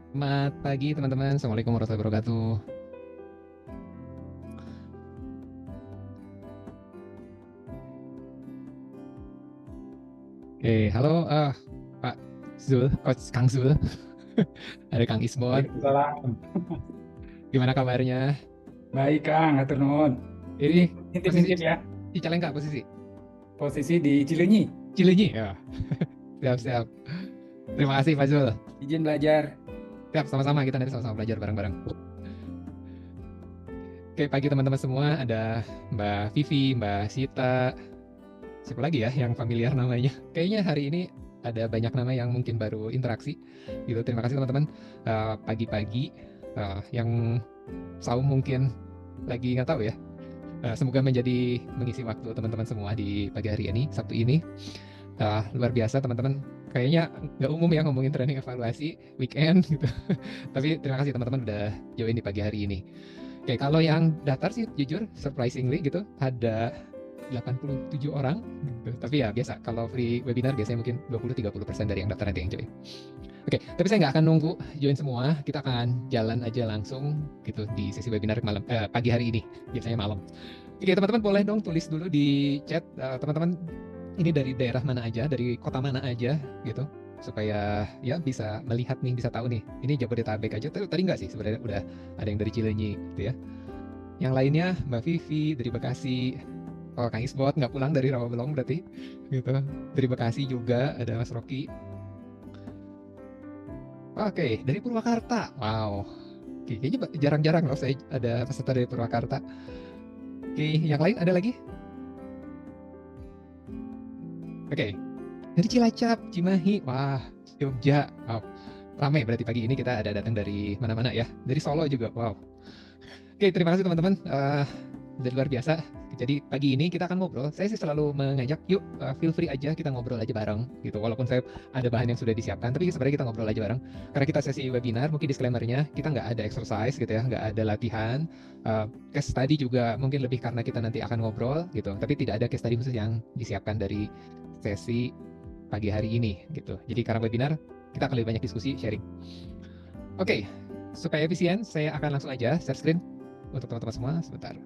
Selamat pagi teman-teman, Assalamualaikum warahmatullahi wabarakatuh. Oke, halo Pak Zul, Coach Kang Zul, ada Kang Isbot, Waalaikumsalam. gimana kabarnya? Baik, Kang. Hatur nuhun. Ini posisi Intip-intip ya. Cicalengka, posisi Posisi di Cileunyi. Cileunyi ya. Siap-siap. Terima kasih Pak Zul. Izin belajar. Siap, sama-sama kita nanti sama-sama belajar bareng-bareng. Oke, pagi teman-teman semua, ada Mbak Vivi, Mbak Sita, siapa lagi ya yang familiar namanya? Kayaknya hari ini ada banyak nama yang mungkin baru interaksi gitu. Terima kasih teman-teman. Pagi-pagi yang saum mungkin lagi nggak tahu ya. Semoga menjadi mengisi waktu teman-teman semua di pagi hari ini, Sabtu ini. Luar biasa teman-teman. Kayaknya nggak umum ya ngomongin training evaluasi weekend gitu. Tapi terima kasih teman-teman udah join di pagi hari ini. Oke, kalau yang daftar sih jujur surprisingly gitu ada 87 orang gitu. Tapi ya biasa kalau free webinar biasanya mungkin 20-30% dari yang daftar nanti yang join. Oke, tapi saya nggak akan nunggu join semua. Kita akan jalan aja langsung gitu di sesi webinar pagi hari ini. Biasanya malam. Oke, teman-teman boleh dong tulis dulu di chat teman-teman ini dari daerah mana aja, dari kota mana aja gitu. Supaya ya bisa melihat nih, bisa tahu nih. Ini Jabodetabek aja. Tadi nggak sih sebenarnya udah ada yang dari Cileunyi gitu ya. Yang lainnya Mbak Vivi dari Bekasi. Oh, Kang Isbot nggak pulang dari Rawabelong berarti gitu. Dari Bekasi juga ada Mas Rocky. Oke, dari Purwakarta. Wow. Oke, kayaknya jarang-jarang loh saya ada peserta dari Purwakarta. Oke, yang lain ada lagi? Oke, dari Cilacap, Cimahi. Wah, Jogja. Wow. Ramai berarti pagi ini kita ada datang dari mana-mana ya. Dari Solo juga. Wow. Oke, terima kasih teman-teman. Dari luar biasa. Jadi pagi ini kita akan ngobrol. Saya sih selalu mengajak, yuk feel free aja kita ngobrol aja bareng gitu. Walaupun saya ada bahan yang sudah disiapkan, tapi sebenarnya kita ngobrol aja bareng. Karena kita sesi webinar, mungkin disclaimer-nya kita nggak ada exercise gitu ya, nggak ada latihan. Case study juga mungkin lebih karena kita nanti akan ngobrol gitu. Tapi tidak ada case study khusus yang disiapkan dari sesi pagi hari ini gitu. Jadi karena webinar kita akan lebih banyak diskusi, sharing. Oke, supaya efisien, saya akan langsung aja share screen untuk teman-teman semua sebentar.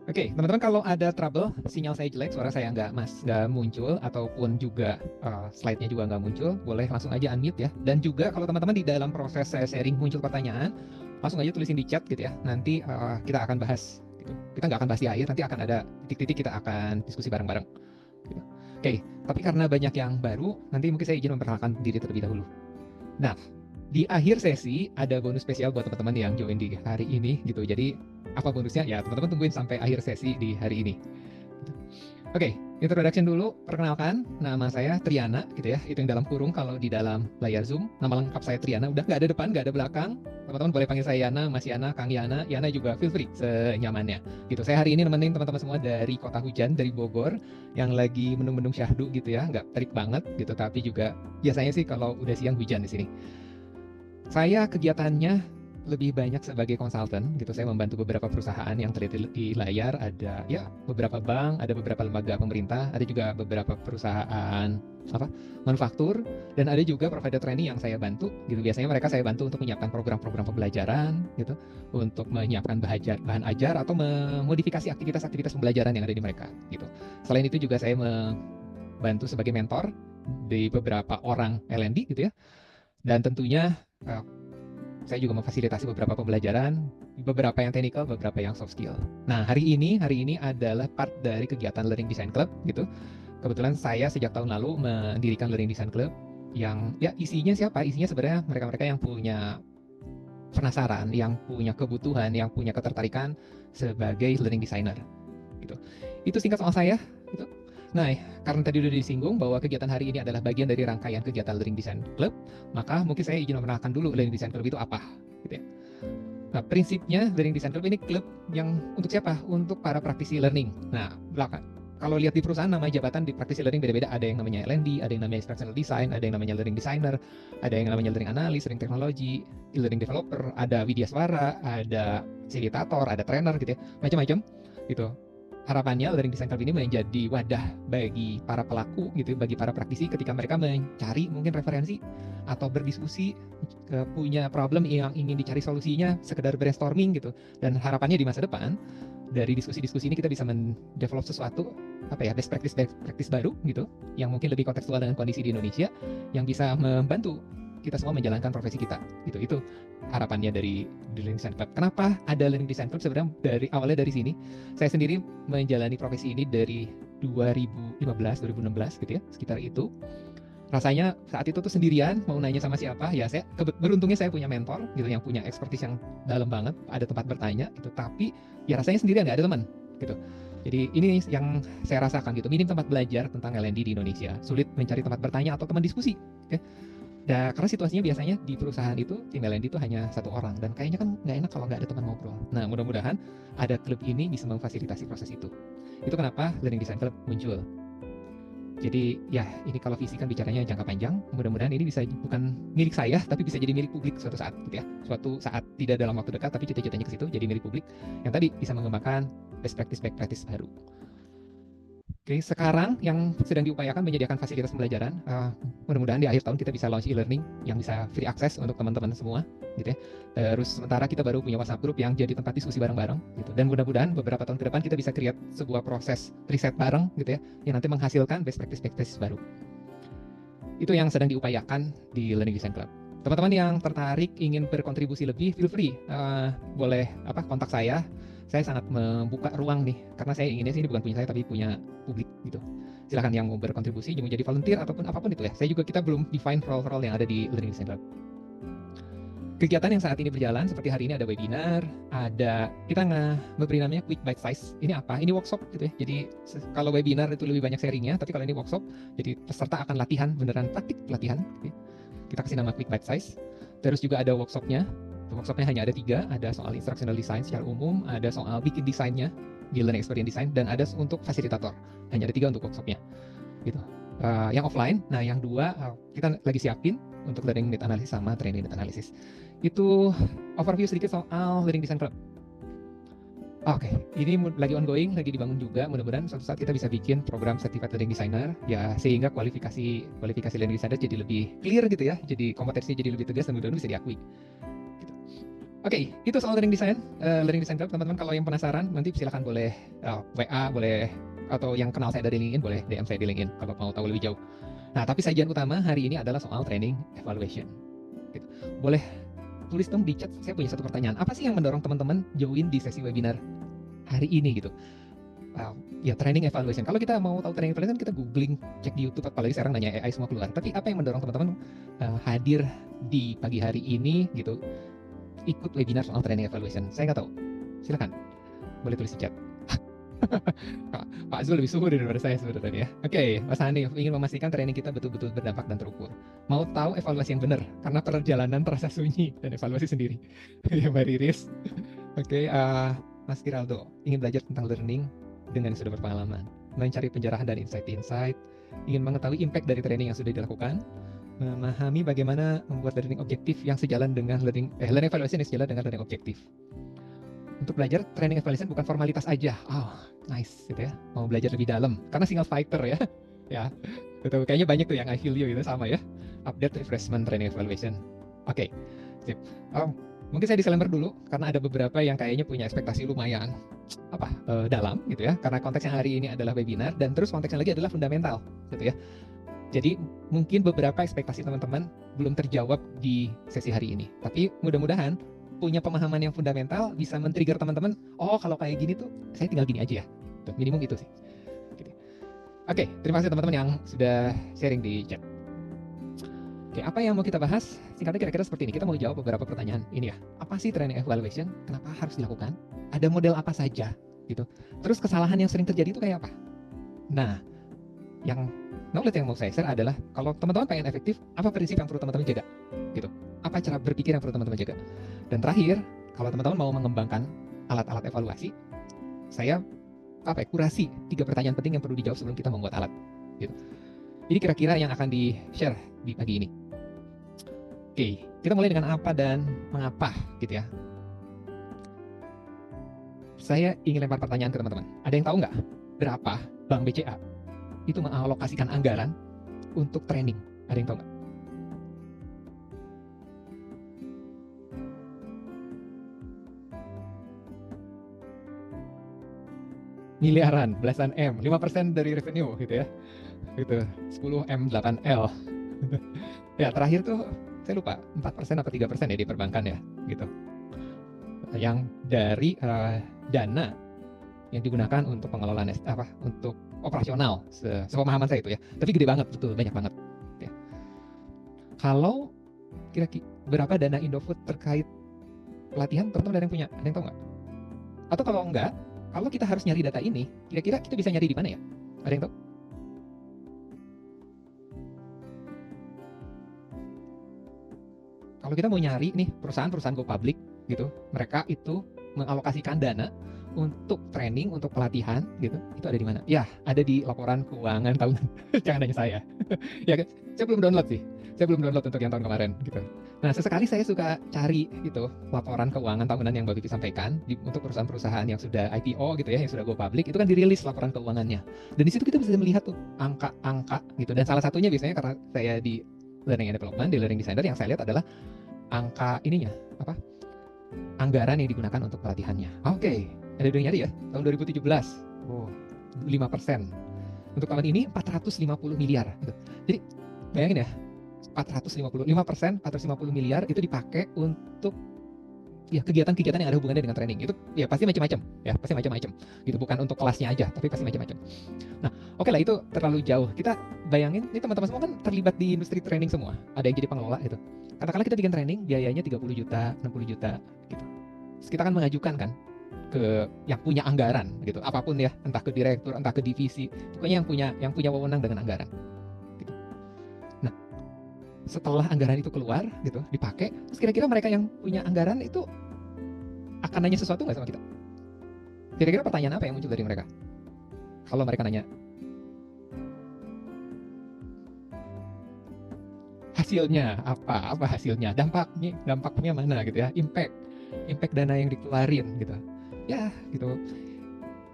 Oke, teman-teman kalau ada trouble, sinyal saya jelek, suara saya nggak muncul, ataupun juga slide-nya juga nggak muncul, boleh langsung aja unmute ya. Dan juga kalau teman-teman di dalam proses saya sharing muncul pertanyaan, langsung aja tulisin di chat gitu ya. Nanti kita akan bahas. Gitu. Kita nggak akan bahas di akhir, nanti akan ada titik-titik kita akan diskusi bareng-bareng. Gitu. Oke, tapi karena banyak yang baru, nanti mungkin saya izin memperkenalkan diri terlebih dahulu. Nah, di akhir sesi ada bonus spesial buat teman-teman yang join di hari ini gitu. Jadi apa bonusnya? Ya teman-teman tungguin sampai akhir sesi di hari ini. Oke, introduction dulu. Perkenalkan, nama saya Triana gitu ya. Itu yang dalam kurung kalau di dalam layar Zoom. Nama lengkap saya Triana. Udah nggak ada depan, nggak ada belakang. Teman-teman boleh panggil saya Yana, Mas Yana, Kang Yana. Yana juga feel free senyamannya. Gitu. Saya hari ini nemenin teman-teman semua dari kota hujan, dari Bogor, yang lagi mendung-mendung syahdu gitu ya. Nggak terik banget gitu, tapi juga biasanya sih kalau udah siang hujan di sini. Saya kegiatannya lebih banyak sebagai konsultan gitu. Saya membantu beberapa perusahaan yang terlihat di layar. Ada ya beberapa bank, ada beberapa lembaga pemerintah, ada juga beberapa perusahaan manufaktur, dan ada juga provider training yang saya bantu gitu. Biasanya mereka saya bantu untuk menyiapkan program-program pembelajaran gitu, untuk menyiapkan bahan ajar atau memodifikasi aktivitas-aktivitas pembelajaran yang ada di mereka gitu. Selain itu juga saya membantu sebagai mentor di beberapa orang L&D gitu ya. Dan tentunya saya juga memfasilitasi beberapa pembelajaran, beberapa yang teknikal, beberapa yang soft skill. Nah, hari ini adalah part dari kegiatan Learning Design Club gitu. Kebetulan saya sejak tahun lalu mendirikan Learning Design Club yang ya isinya siapa? Isinya sebenarnya mereka-mereka yang punya penasaran, yang punya kebutuhan, yang punya ketertarikan sebagai learning designer gitu. Itu singkat soal saya gitu. Nah, karena tadi udah disinggung bahwa kegiatan hari ini adalah bagian dari rangkaian kegiatan Learning Design Club, maka mungkin saya izin memperkenalkan dulu Learning Design Club itu apa, gitu ya. Nah, prinsipnya Learning Design Club ini klub yang untuk siapa? Untuk para praktisi learning. Nah, belakang. kalau lihat di perusahaan nama jabatan di practice learning beda-beda. Ada yang namanya L&D, ada yang namanya instructional design, ada yang namanya learning designer, ada yang namanya learning analyst, learning technology, learning developer, ada widyaswara, ada fasilitator, ada trainer gitu ya, macam-macam gitu. Harapannya learning design club ini menjadi wadah bagi para pelaku gitu, bagi para praktisi ketika mereka mencari mungkin referensi atau berdiskusi, punya problem yang ingin dicari solusinya, sekedar brainstorming gitu. Dan harapannya di masa depan dari diskusi-diskusi ini kita bisa mendevelop sesuatu best practice baru gitu, yang mungkin lebih kontekstual dengan kondisi di Indonesia, yang bisa membantu kita semua menjalankan profesi kita gitu. Itu harapannya dari Learning Design Club. Kenapa ada Learning Design Club? Sebenarnya awalnya dari sini. Saya sendiri menjalani profesi ini dari 2015 2016 gitu ya, sekitar itu. Rasanya saat itu tuh sendirian, mau nanya sama siapa ya. Beruntungnya saya punya mentor gitu, yang punya expertise yang dalam banget, ada tempat bertanya gitu. Tapi ya rasanya sendirian, nggak ada teman gitu. Jadi ini yang saya rasakan gitu, minim tempat belajar tentang L&D di Indonesia, sulit mencari tempat bertanya atau teman diskusi. Nah, karena situasinya biasanya di perusahaan itu tim L&D itu hanya satu orang, dan kayaknya kan nggak enak kalau nggak ada teman ngobrol. Nah, mudah-mudahan ada klub ini bisa memfasilitasi proses itu. Itu kenapa Learning Design Club muncul. Jadi ya, ini kalau visi kan bicaranya jangka panjang, mudah-mudahan ini bisa bukan milik saya, tapi bisa jadi milik publik suatu saat gitu ya. Suatu saat, tidak dalam waktu dekat, tapi cita-citanya ke situ, jadi milik publik, yang tadi bisa mengembangkan best practice baru. Oke, sekarang yang sedang diupayakan menyediakan fasilitas pembelajaran. Mudah-mudahan di akhir tahun kita bisa launch e-learning yang bisa free access untuk teman-teman semua, gitu ya. Terus sementara kita baru punya WhatsApp group yang jadi tempat diskusi bareng-bareng, gitu. Dan mudah-mudahan beberapa tahun ke depan kita bisa create sebuah proses riset bareng, gitu ya, yang nanti menghasilkan best practice baru. Itu yang sedang diupayakan di Learning Design Club. Teman-teman yang tertarik ingin berkontribusi lebih, feel free, boleh kontak saya. Saya sangat membuka ruang nih, karena saya inginnya sih ini bukan punya saya tapi punya publik gitu. Silahkan yang mau berkontribusi, mau jadi volunteer ataupun apapun itu ya. Kita belum define role-role yang ada di Learning Design Club. Kegiatan yang saat ini berjalan seperti hari ini ada webinar, kita memberi namanya Quick Bite Size. Ini apa? Ini workshop gitu ya. Jadi kalau webinar itu lebih banyak sharingnya, tapi kalau ini workshop, jadi peserta akan latihan, beneran praktik latihan. Gitu. Kita kasih nama Quick Bite Size. Terus juga ada workshopnya. Workshopnya hanya ada 3, ada soal instructional design secara umum, ada soal bikin desainnya di learning experience design, dan ada untuk fasilitator. Hanya ada 3 untuk workshopnya gitu. Yang offline, nah yang 2 kita lagi siapin untuk learning need analysis sama training need analysis. Itu overview sedikit soal Learning Design Club. Oke, ini lagi ongoing, lagi dibangun juga. Mudah-mudahan suatu saat kita bisa bikin program Certified Learning Designer ya, sehingga kualifikasi learning designer jadi lebih clear gitu ya. Jadi kompetensinya jadi lebih tegas dan mudah-mudahan bisa diakui. Oke, itu soal Learning Design Club. Teman-teman kalau yang penasaran, nanti silakan boleh WA, boleh, atau yang kenal saya dari LinkedIn, boleh DM saya di LinkedIn kalau mau tahu lebih jauh. Nah, tapi sajian utama hari ini adalah soal training evaluation. Gitu. Boleh tulis dong di chat, saya punya satu pertanyaan. Apa sih yang mendorong teman-teman join di sesi webinar hari ini gitu? Ya, training evaluation. Kalau kita mau tahu training evaluation, kita googling, cek di YouTube, apalagi sekarang nanya AI semua keluar. Tapi apa yang mendorong teman-teman hadir di pagi hari ini gitu, ikut webinar soal training evaluation? Saya nggak tahu. Silakan, boleh tulis di chat. Pak Zul lebih suhu daripada saya sebenarnya ya. Oke, Mas Hanif ingin memastikan training kita betul-betul berdampak dan terukur. Mau tahu evaluasi yang benar, karena perjalanan terasa sunyi dan evaluasi sendiri. Ya, Mbak Riris. Oke, Mas Kiraldo ingin belajar tentang learning dengan yang sudah berpengalaman, mencari penjarahan dan insight-insight, ingin mengetahui impact dari training yang sudah dilakukan, memahami bagaimana membuat learning objektif yang sejalan dengan learning evaluation yang sejalan dengan learning objektif. Untuk belajar training evaluation bukan formalitas aja. Oh, nice gitu ya. Mau belajar lebih dalam karena single fighter ya. Ya. Betul, kayaknya banyak tuh yang I feel you itu sama ya. Update refreshment training evaluation. Oke. Sip. Mungkin saya disclaimer dulu karena ada beberapa yang kayaknya punya ekspektasi lumayan dalam gitu ya. Karena konteksnya hari ini adalah webinar dan terus konteksnya lagi adalah fundamental gitu ya. Jadi mungkin beberapa ekspektasi teman-teman belum terjawab di sesi hari ini. Tapi mudah-mudahan punya pemahaman yang fundamental bisa men-trigger teman-teman. Oh, kalau kayak gini tuh saya tinggal gini aja ya. Tuh, minimum itu sih. Oke, terima kasih teman-teman yang sudah sharing di chat. Oke, apa yang mau kita bahas? Singkatnya kira-kira seperti ini. Kita mau jawab beberapa pertanyaan ini ya. Apa sih training evaluation? Kenapa harus dilakukan? Ada model apa saja gitu. Terus kesalahan yang sering terjadi itu kayak apa? Nah, yang knowledge yang mau saya share adalah kalau teman-teman pengen efektif, apa prinsip yang perlu teman-teman jaga gitu. Apa cara berpikir yang perlu teman-teman jaga. Dan terakhir, kalau teman-teman mau mengembangkan alat-alat evaluasi, saya apa ya, kurasi 3 pertanyaan penting yang perlu dijawab sebelum kita membuat alat gitu. Ini kira-kira yang akan di-share di pagi ini. Oke, kita mulai dengan apa dan mengapa gitu ya. Saya ingin lempar pertanyaan ke teman-teman. Ada yang tahu nggak berapa Bank BCA itu mengalokasikan anggaran untuk training? Ada yang tahu nggak? Miliaran, belasan M, 5% dari revenue gitu ya. Gitu, 10 M 8L. Ya, terakhir tuh saya lupa 4% atau 3% ya di perbankan ya, gitu. Yang dari dana yang digunakan untuk pengelolaan untuk operasional, sepemahaman saya itu ya. Tapi gede banget, betul, banyak banget. Ya. Kalau kira-kira berapa dana Indofood terkait pelatihan, teman-teman ada yang punya? Ada yang tahu nggak? Atau kalau enggak, kalau kita harus nyari data ini, kira-kira kita bisa nyari di mana ya? Ada yang tahu? Kalau kita mau nyari nih perusahaan-perusahaan go public gitu, mereka itu mengalokasikan dana untuk training, untuk pelatihan gitu, itu ada di mana? Ya, ada di laporan keuangan tahunan. Jangan nanya saya. Ya kan? Saya belum download sih. Saya belum download untuk yang tahun kemarin gitu. Nah, sesekali saya suka cari gitu laporan keuangan tahunan yang Mbak Vivi sampaikan untuk perusahaan-perusahahan yang sudah IPO gitu ya, yang sudah go public, itu kan dirilis laporan keuangannya. Dan di situ kita bisa melihat tuh angka-angka gitu. Dan salah satunya biasanya karena saya di Learning and Development, di Learning Designer, yang saya lihat adalah angka ininya, anggaran yang digunakan untuk pelatihannya. Oke, ada yang nyari ya, tahun 2017, 5%. Untuk tahun ini 450 miliar. Gitu. Jadi bayangin ya, 455%, 450 miliar itu dipakai untuk ya kegiatan-kegiatan yang ada hubungannya dengan training. Itu ya pasti macam-macam, ya pasti macam-macam. Gitu, bukan untuk kelasnya aja, tapi pasti macam-macam. Nah, oke lah, itu terlalu jauh. Kita bayangin, ini teman-teman semua kan terlibat di industri training semua. Ada yang jadi pengelola gitu. Katakanlah kita bikin training, biayanya 30 juta, 60 juta gitu. Terus kita akan mengajukan kan ke yang punya anggaran gitu, apapun ya, entah ke direktur, entah ke divisi, pokoknya yang punya wewenang dengan anggaran. Gitu. Nah, setelah anggaran itu keluar gitu, dipakai, terus kira-kira mereka yang punya anggaran itu akan nanya sesuatu nggak sama kita? Kira-kira pertanyaan apa yang muncul dari mereka? Kalau mereka nanya, hasilnya apa? Apa hasilnya? Dampaknya mana gitu ya? Impact dana yang dikeluarin gitu. Ya, gitu.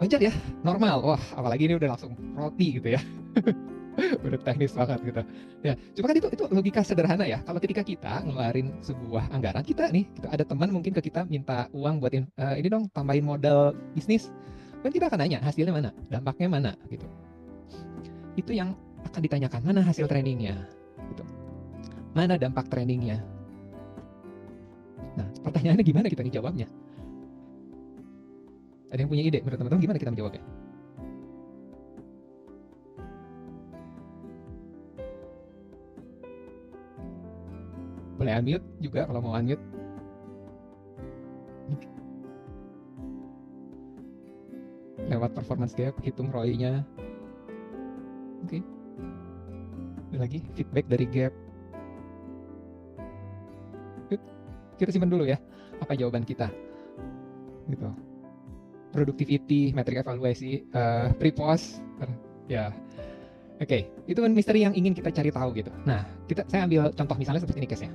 Wajar ya, normal. Wah, apalagi ini udah langsung roti gitu ya. Udah teknis banget gitu. Ya, cuma kan itu logika sederhana ya. Kalau ketika kita ngeluarin sebuah anggaran, kita nih, gitu, ada teman mungkin ke kita minta uang buat ini dong, tambahin modal bisnis. Kan kita akan nanya, hasilnya mana? Dampaknya mana gitu. Itu yang akan ditanyakan, mana hasil trainingnya gitu. Mana dampak trainingnya? Nah, pertanyaannya gimana kita nih jawabnya? Ada yang punya ide menurut teman-teman gimana kita menjawabnya? Boleh unmute juga kalau mau unmute. Lewat performance gap, hitung ROI-nya. Oke. Ada lagi feedback dari gap. Kita simpan dulu ya, apa jawaban kita gitu. Productivity, metrik evaluasi, pre-post, ya. Oke, itu kan misteri yang ingin kita cari tahu gitu. Nah, saya ambil contoh misalnya seperti ini case-nya.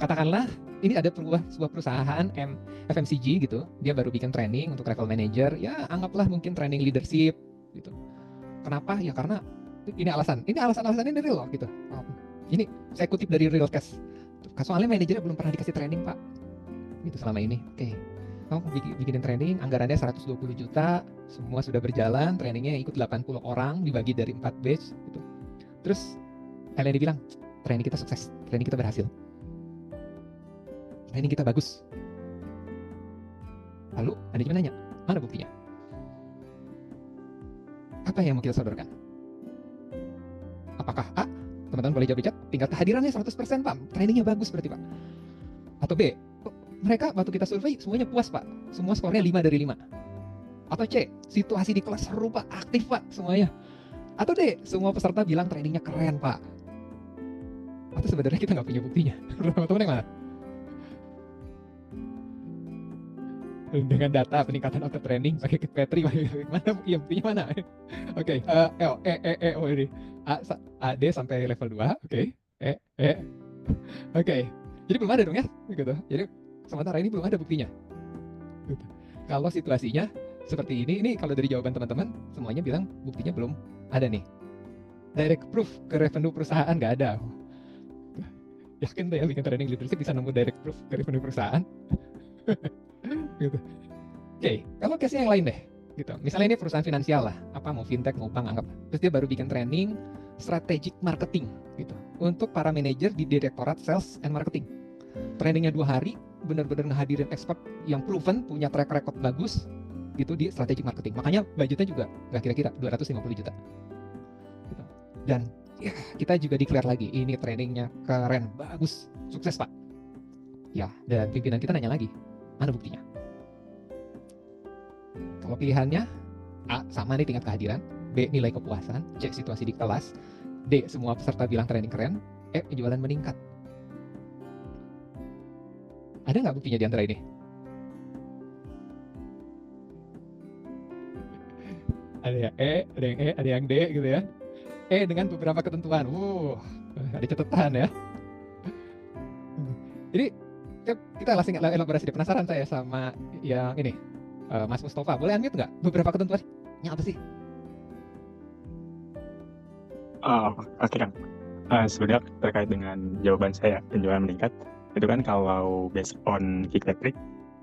Katakanlah ini ada sebuah perusahaan FMCG gitu, dia baru bikin training untuk level manager, ya anggaplah mungkin training leadership gitu. Kenapa? Ya karena ini alasan-alasan ini real loh gitu. Ini saya kutip dari real case. Soalnya manajernya belum pernah dikasih training pak, gitu selama ini. Oke, kamu bikinin training, anggarannya 120 juta, semua sudah berjalan, trainingnya ikut 80 orang, dibagi dari 4 batch, gitu. Terus kalian bilang, training kita sukses, training kita berhasil, training kita bagus. Lalu ada yang nanya, mana buktinya? Apa yang mau kita sodorkan? Apakah A, teman-teman boleh jawab di chat, tingkat kehadirannya 100% pak, trainingnya bagus berarti pak. Atau B, mereka waktu kita survei semuanya puas pak, semua skornya 5 dari 5. Atau C, situasi di kelas seru pak, aktif pak semuanya. Atau D, semua peserta bilang trainingnya keren pak. Atau sebenarnya kita nggak punya buktinya. Teman-teman yang mana? dengan data peningkatan auto training pakai Petri mana buktinya mana? Oke, ini AD sampai level 2, oke. Oke. Jadi belum ada dong ya, gitu. Jadi sementara ini belum ada buktinya. Gitu. Kalau situasinya seperti ini kalau dari jawaban teman-teman semuanya bilang buktinya belum ada nih. Direct proof ke revenue perusahaan nggak ada. Yakin tuh ya bikin training leadership bisa nemu direct proof ke revenue perusahaan? Gitu. Oke, kalau case-nya yang lain deh, gitu. Misalnya ini perusahaan finansial lah, apa mau fintech mau bank anggap. Terus dia baru bikin training strategic marketing, gitu, untuk para manajer di direktorat sales and marketing. Trainingnya 2 hari, benar-benar ngehadirin expert yang proven punya track record bagus, gitu di strategic marketing. Makanya budgetnya juga nggak kira-kira 250 juta. Gitu. Dan ya, kita juga declare lagi, ini trainingnya keren, bagus, sukses pak. Ya, dan pimpinan kita nanya lagi, mana buktinya? Kalau pilihannya A, sama nih tingkat kehadiran, B, nilai kepuasan, C, situasi di kelas, D, semua peserta bilang training keren, E, penjualan meningkat. Ada nggak buktinya di antara ini? Ada yang E, ada yang E, ada yang D gitu ya. E dengan beberapa ketentuan. Ada catatan ya. Jadi kita langsung elaborasi deh. Penasaran saya sama yang ini. Mas Mustafa, boleh unmute nggak? Beberapa ketentuannya apa sih? Oke Kang. Sebenarnya terkait dengan jawaban saya, penjualan meningkat, itu kan kalau based on Kikletrik,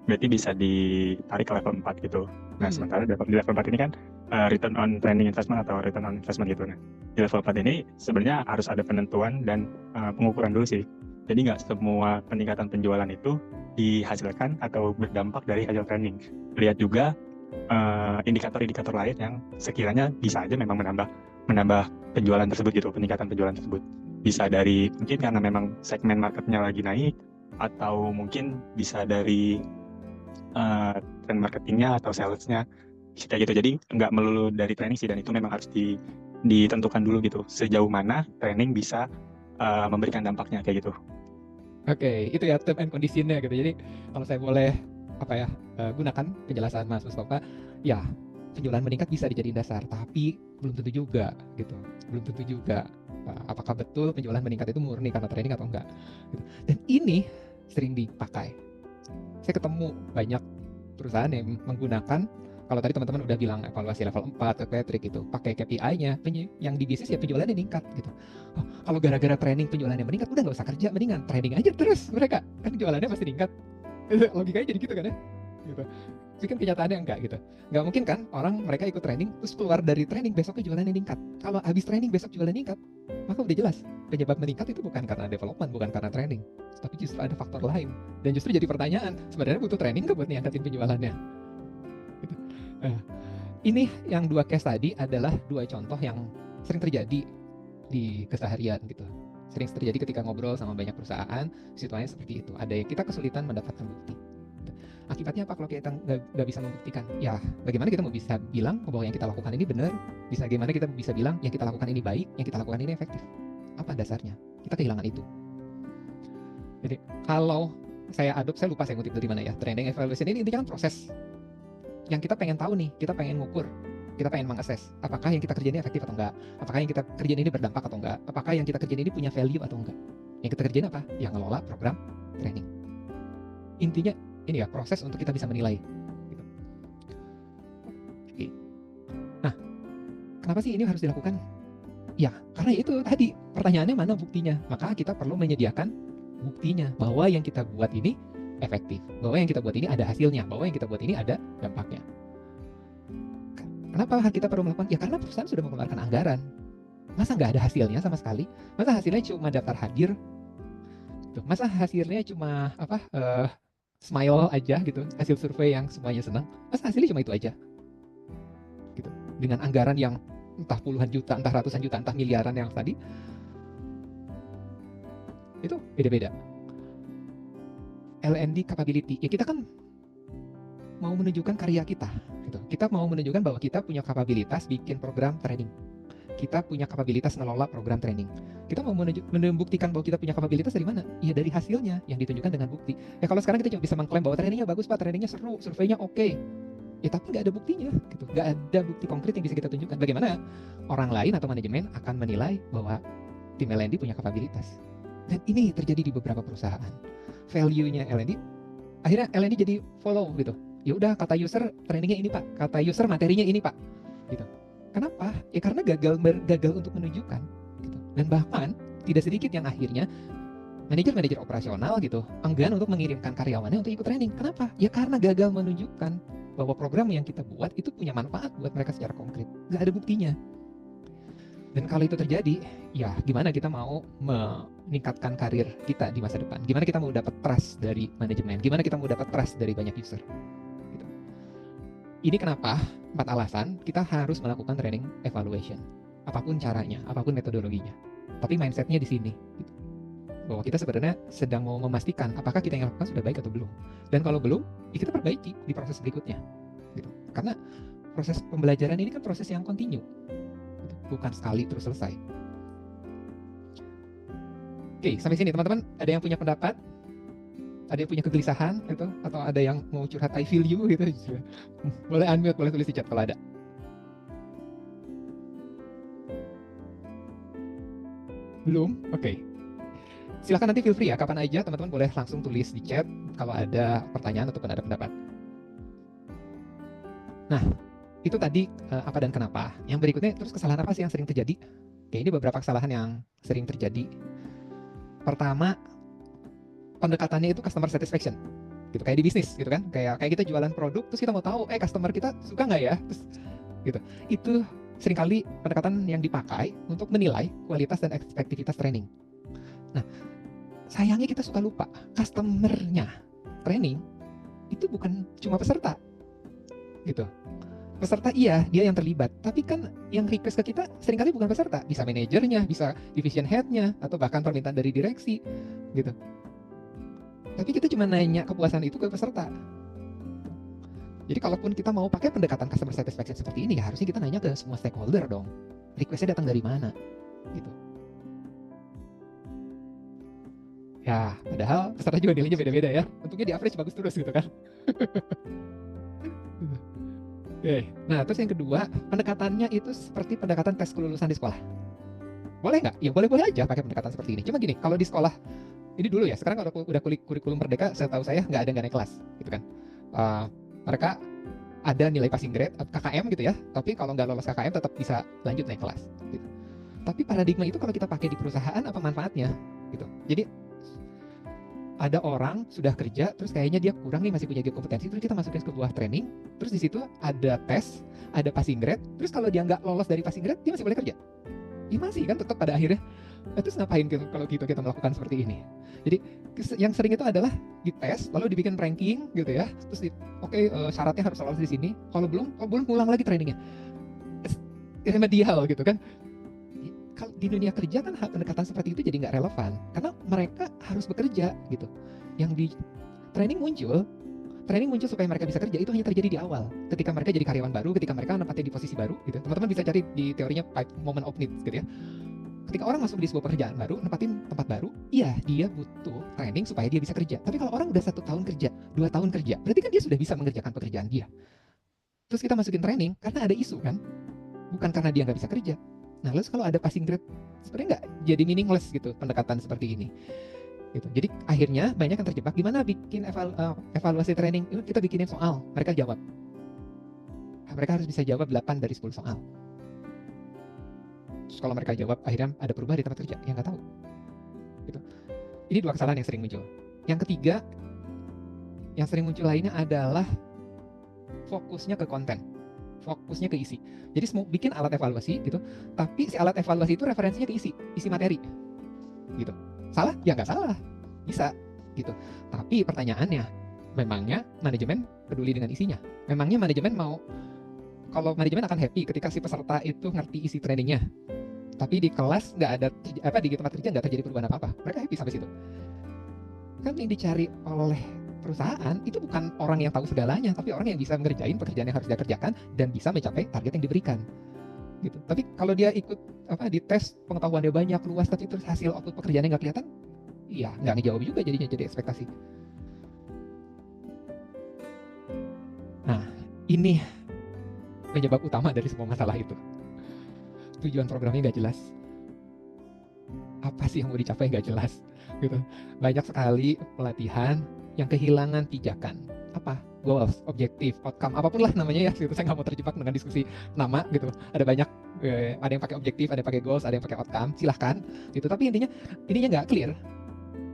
berarti bisa ditarik ke level 4 gitu. Nah, sementara di level 4 ini kan return on training investment atau return on investment gitu. Nah, di level 4 ini sebenarnya harus ada penentuan dan pengukuran dulu sih. Jadi nggak semua peningkatan penjualan itu dihasilkan atau berdampak dari hasil training. Lihat juga indikator-indikator lain yang sekiranya bisa aja memang menambah penjualan tersebut gitu, peningkatan penjualan tersebut. Bisa dari mungkin karena memang segmen marketnya lagi naik, atau mungkin bisa dari trend marketingnya atau salesnya, kayak gitu. Jadi nggak melulu dari training sih, dan itu memang harus ditentukan dulu gitu, sejauh mana training bisa memberikan dampaknya kayak gitu. Oke, itu ya term and condition-nya gitu. Jadi kalau saya boleh gunakan penjelasan Mas Mustafa, ya penjualan meningkat bisa dijadiin dasar, tapi belum tentu juga gitu. Belum tentu juga apakah betul penjualan meningkat itu murni karena training atau enggak. Gitu. Dan ini sering dipakai. Saya ketemu banyak perusahaan yang menggunakan, kalau tadi teman-teman udah bilang evaluasi level 4 ke Patrick itu, pakai KPI-nya, yang di bisnis ya penjualannya meningkat gitu. Kalau gara-gara training penjualannya meningkat, udah nggak usah kerja, mendingan training aja terus mereka, kan penjualannya pasti meningkat. Logikanya jadi gitu kan ya, gitu. Tapi kan kenyataannya enggak gitu. Nggak mungkin kan mereka ikut training terus keluar dari training besoknya jualannya meningkat. Kalau habis training besok jualannya meningkat, maka udah jelas penyebab meningkat itu bukan karena development, bukan karena training, tapi justru ada faktor lain. Dan justru jadi pertanyaan, sebenarnya butuh training nggak buat ningkatin penjualannya? Gitu. Ini yang 2 case tadi adalah 2 contoh yang sering terjadi di keseharian gitu. Sering terjadi ketika ngobrol sama banyak perusahaan, situasinya seperti itu. Ada yang kita kesulitan mendapatkan bukti. Akibatnya apa kalau kita nggak bisa membuktikan? Ya, bagaimana kita mau bisa bilang bahwa yang kita lakukan ini benar? Bagaimana kita bisa bilang yang kita lakukan ini baik, yang kita lakukan ini efektif? Apa dasarnya? Kita kehilangan itu. Jadi kalau saya lupa saya ngutip dari mana ya. Training evaluation ini intinya kan proses. Yang kita pengen tahu nih, kita pengen ngukur, kita pengen mengakses apakah yang kita kerjain ini efektif atau enggak, apakah yang kita kerjain ini berdampak atau enggak, apakah yang kita kerjain ini punya value atau enggak. Yang kita kerjain apa? Yang ngelola program training. Intinya ini ya, proses untuk kita bisa menilai gitu. Oke. Nah, kenapa sih ini harus dilakukan? Ya, karena itu tadi pertanyaannya mana buktinya. Maka kita perlu menyediakan buktinya bahwa yang kita buat ini efektif, bahwa yang kita buat ini ada hasilnya, bahwa yang kita buat ini ada dampaknya. Kenapa kita perlu melakukan? Ya karena perusahaan sudah mengeluarkan anggaran. Masa nggak ada hasilnya sama sekali? Masa hasilnya cuma daftar hadir? Masa hasilnya cuma smile aja gitu, hasil survei yang semuanya senang? Masa hasilnya cuma itu aja? Gitu. Dengan anggaran yang entah puluhan juta, entah ratusan juta, entah miliaran yang tadi, itu beda-beda. L&D capability, ya kita kan mau menunjukkan karya kita gitu. Kita mau menunjukkan bahwa kita punya kapabilitas bikin program training. kita punya kapabilitas ngelola program training. Kita mau membuktikan bahwa kita punya kapabilitas dari mana? Ya dari hasilnya yang ditunjukkan dengan bukti. Ya kalau sekarang kita cuma bisa mengklaim bahwa trainingnya bagus Pak, trainingnya seru, surveinya oke. Ya tapi nggak ada buktinya, gitu. Nggak ada bukti konkret yang bisa kita tunjukkan. Bagaimana orang lain atau manajemen akan menilai bahwa tim L&D punya kapabilitas? Dan ini terjadi di beberapa perusahaan. Value-nya L&D, akhirnya L&D jadi follow gitu. Ya udah, kata user trainingnya ini Pak, kata user materinya ini Pak, gitu. Kenapa? Ya karena gagal untuk menunjukkan, gitu. Dan bahkan tidak sedikit yang akhirnya manajer operasional gitu enggan untuk mengirimkan karyawannya untuk ikut training. Kenapa? Ya karena gagal menunjukkan bahwa program yang kita buat itu punya manfaat buat mereka secara konkret. Nggak ada buktinya. Dan kalau itu terjadi, ya gimana kita mau meningkatkan karir kita di masa depan? Gimana kita mau dapat trust dari manajemen? Gimana kita mau dapat trust dari banyak user? Gitu. Ini kenapa 4 alasan kita harus melakukan training evaluation. Apapun caranya, apapun metodologinya. Tapi mindsetnya di sini. Gitu. Bahwa kita sebenarnya sedang mau memastikan apakah kita yang lakukan sudah baik atau belum. Dan kalau belum, ya kita perbaiki di proses berikutnya. Gitu. Karena proses pembelajaran ini kan proses yang kontinu. Bukan sekali terus selesai. Oke, sampai sini teman-teman, ada yang punya pendapat? Ada yang punya kegelisahan gitu? Atau ada yang mau curhat I feel you gitu? Boleh unmute, boleh tulis di chat kalau ada. Belum? Oke. Silahkan nanti feel free ya, kapan aja teman-teman boleh langsung tulis di chat kalau ada pertanyaan ataupun ada pendapat. Nah, itu tadi apa dan kenapa. Yang berikutnya, terus kesalahan apa sih yang sering terjadi? Oke, ini beberapa kesalahan yang sering terjadi. Pertama, pendekatannya itu customer satisfaction. Gitu, kayak di bisnis gitu kan. Kayak kita jualan produk, terus kita mau tahu, customer kita suka nggak ya? Terus, gitu. Itu seringkali pendekatan yang dipakai untuk menilai kualitas dan efektivitas training. Nah, sayangnya kita suka lupa, customer-nya training itu bukan cuma peserta. Gitu. Peserta iya, dia yang terlibat. Tapi kan yang request ke kita seringkali bukan peserta. Bisa manajernya, bisa division head-nya, atau bahkan permintaan dari direksi. Gitu. Tapi kita cuma nanya kepuasan itu ke peserta. Jadi kalaupun kita mau pakai pendekatan customer satisfaction seperti ini, ya harusnya kita nanya ke semua stakeholder dong. Request-nya datang dari mana? Gitu. Ya, padahal peserta juga nilainya beda-beda ya. Tentunya di average bagus terus gitu kan. Oke, nah terus yang kedua, pendekatannya itu seperti pendekatan tes kelulusan di sekolah. Boleh nggak? Ya boleh-boleh aja pakai pendekatan seperti ini. Cuma gini, kalau di sekolah, ini dulu ya, sekarang kalau udah kurikulum Merdeka, setahu saya nggak ada naik kelas, gitu kan. Mereka ada nilai passing grade, KKM gitu ya, tapi kalau nggak lolos KKM tetap bisa lanjut naik kelas. Gitu. Tapi paradigma itu kalau kita pakai di perusahaan, apa manfaatnya? Gitu. Jadi, ada orang sudah kerja, terus kayaknya dia kurang nih, masih punya kompetensi, terus kita masukin ke sebuah training, terus di situ ada tes, ada passing grade, terus kalau dia nggak lolos dari passing grade, dia masih boleh kerja. Ya masih kan, tetap pada akhirnya. Terus ngapain kalau gitu kita melakukan seperti ini? Jadi yang sering itu adalah dites, lalu dibikin ranking gitu ya, terus syaratnya harus lolos di sini. Kalau belum ulang lagi trainingnya. Remedial gitu kan. Kalau di dunia kerja kan pendekatan seperti itu jadi nggak relevan karena mereka harus bekerja gitu. Yang di training muncul supaya mereka bisa kerja itu hanya terjadi di awal ketika mereka jadi karyawan baru, ketika mereka menempati di posisi baru gitu. Teman-teman bisa cari di teorinya 5 moment of need gitu ya. Ketika orang masuk di sebuah pekerjaan baru, nempatin tempat baru, iya dia butuh training supaya dia bisa kerja. Tapi kalau orang udah 1 tahun kerja, 2 tahun kerja, berarti kan dia sudah bisa mengerjakan pekerjaan dia. Terus kita masukin training karena ada isu kan, bukan karena dia nggak bisa kerja. Nah, lalu kalau ada passing grade, sebenarnya nggak jadi meaningless gitu pendekatan seperti ini. Gitu. Jadi akhirnya banyak yang terjebak. Gimana bikin evaluasi training? Kita bikinin soal, mereka jawab. Mereka harus bisa jawab 8 dari 10 soal. Terus kalau mereka jawab, akhirnya ada perubahan di tempat kerja, yang nggak tahu. Gitu. Ini 2 kesalahan yang sering muncul. Yang ketiga, yang sering muncul lainnya adalah fokusnya ke konten. Fokusnya ke isi. Jadi mau bikin alat evaluasi gitu, tapi si alat evaluasi itu referensinya ke isi materi. Gitu. Salah? Ya nggak salah. Bisa gitu. Tapi pertanyaannya, memangnya manajemen peduli dengan isinya? Memangnya manajemen kalau manajemen akan happy ketika si peserta itu ngerti isi trainingnya, tapi di kelas nggak ada di tempat kerja nggak terjadi perubahan apa-apa, mereka happy sampai situ? Kan yang dicari oleh perusahaan itu bukan orang yang tahu segalanya, tapi orang yang bisa mengerjain pekerjaan yang harus dia kerjakan dan bisa mencapai target yang diberikan. gitu. Tapi kalau dia ikut di tes pengetahuannya banyak luas, tapi terus hasil output pekerjaannya nggak kelihatan, iya nggak ngejawab juga jadinya jadi ekspektasi. Nah, ini penyebab utama dari semua masalah itu. Tujuan programnya nggak jelas. Apa sih yang mau dicapai nggak jelas, gitu. Banyak sekali pelatihan yang kehilangan pijakan. Apa? Goals, objektif, outcome, apapun lah namanya ya. Gitu. Saya nggak mau terjebak dengan diskusi nama gitu. Ada banyak, ada yang pakai objektif, ada yang pakai goals, ada yang pakai outcome. Silahkan, gitu. Tapi intinya nggak clear.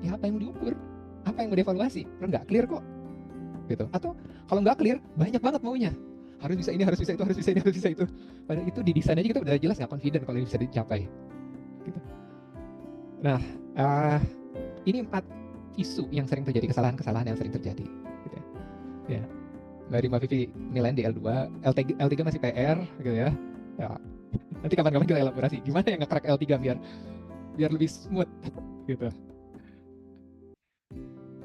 Ya apa yang mau diukur? Apa yang mau dievaluasi? Nggak clear kok, gitu. Atau kalau nggak clear, banyak banget maunya. Harus bisa ini, harus bisa itu, harus bisa ini, harus bisa itu. Padahal itu di desain aja kita udah jelas nggak confident kalau ini bisa dicapai. Gitu. Nah, ini 4 isu yang sering terjadi, kesalahan-kesalahan yang sering terjadi. Gitu ya. Mbak Rima Vivi nilai di L2, L3 masih PR, gitu ya. Nanti kapan-kapan kita elaborasi gimana yang nge-crack L3 biar lebih smooth, gitu.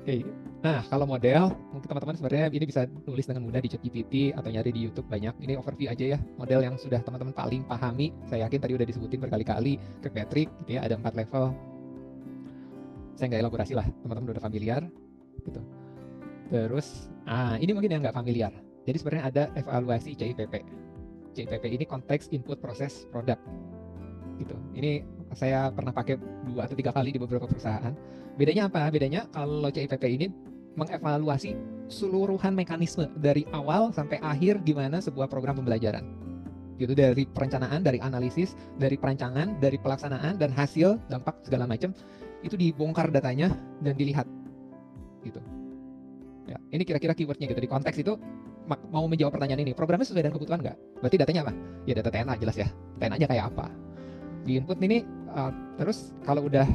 Oke. Nah, kalau model, mungkin teman-teman sebenarnya ini bisa tulis dengan mudah di ChatGPT atau nyari di YouTube banyak. Ini overview aja ya, model yang sudah teman-teman paling pahami. Saya yakin tadi udah disebutin berkali-kali, Kirkpatrick, gitu ya, ada 4 level. Saya nggak elaborasi lah, teman-teman udah familiar, gitu. Terus, ini mungkin yang nggak familiar. Jadi sebenarnya ada evaluasi CIPP. CIPP ini konteks input proses produk, gitu. Ini saya pernah pakai 2 atau 3 kali di beberapa perusahaan. Bedanya apa? Bedanya kalau CIPP ini mengevaluasi keseluruhan mekanisme dari awal sampai akhir gimana sebuah program pembelajaran. Gitu, dari perencanaan, dari analisis, dari perancangan, dari pelaksanaan dan hasil, dampak segala macam itu dibongkar datanya dan dilihat. Gitu. Ya, ini kira-kira keywordnya gitu. Di konteks itu mau menjawab pertanyaan ini, programnya sesuai dengan kebutuhan nggak? Berarti datanya apa? Ya data TNA jelas ya. TNA-nya kayak apa? Di input ini terus kalau udah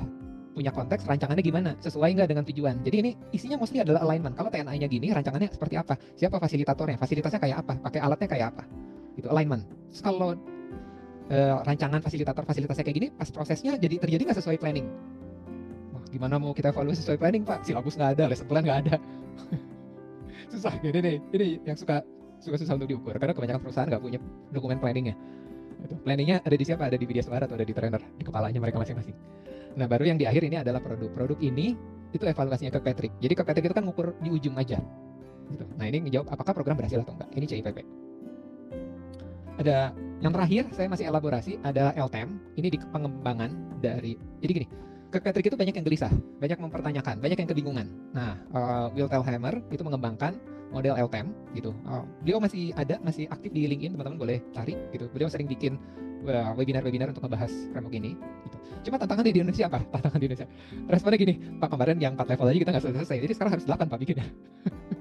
punya konteks, rancangannya gimana? Sesuai nggak dengan tujuan? Jadi ini isinya mostly adalah alignment. Kalau TNA-nya gini, rancangannya seperti apa? Siapa fasilitatornya? Fasilitasnya kayak apa? Pakai alatnya kayak apa? Gitu, alignment. Terus kalau rancangan fasilitasnya kayak gini, pas prosesnya terjadi nggak sesuai planning? Wah, gimana mau kita evaluasi sesuai planning, Pak? Silabus nggak ada, lesson plan nggak ada. Susah, gini nih. Ini yang susah untuk diukur. Karena kebanyakan perusahaan nggak punya dokumen planningnya. Planningnya ada di siapa? Ada di Widyaswara atau ada di trainer? Di kepalanya mereka masing-masing. Nah, baru yang di akhir ini adalah produk. Produk ini itu evaluasinya Kirkpatrick. Jadi Kirkpatrick itu kan ngukur di ujung aja. Gitu. Nah, ini ngejawab apakah program berhasil atau enggak. Ini CIPP. Ada yang terakhir, saya masih elaborasi, ada LTEM. Ini di pengembangan dari. Jadi gini, Kirkpatrick itu banyak yang gelisah, banyak mempertanyakan, banyak yang kebingungan. Nah, Will Telhammer itu mengembangkan model LTEM gitu. Beliau masih aktif di LinkedIn, teman-teman boleh cari gitu. Beliau sering bikin webinar-webinar untuk membahas framework ini gitu. Cuma tantangan di Indonesia apa? Tantangan di Indonesia. Responnya gini, Pak, kemarin yang 4 level aja kita nggak selesai. Jadi sekarang harus 8 Pak bikinnya.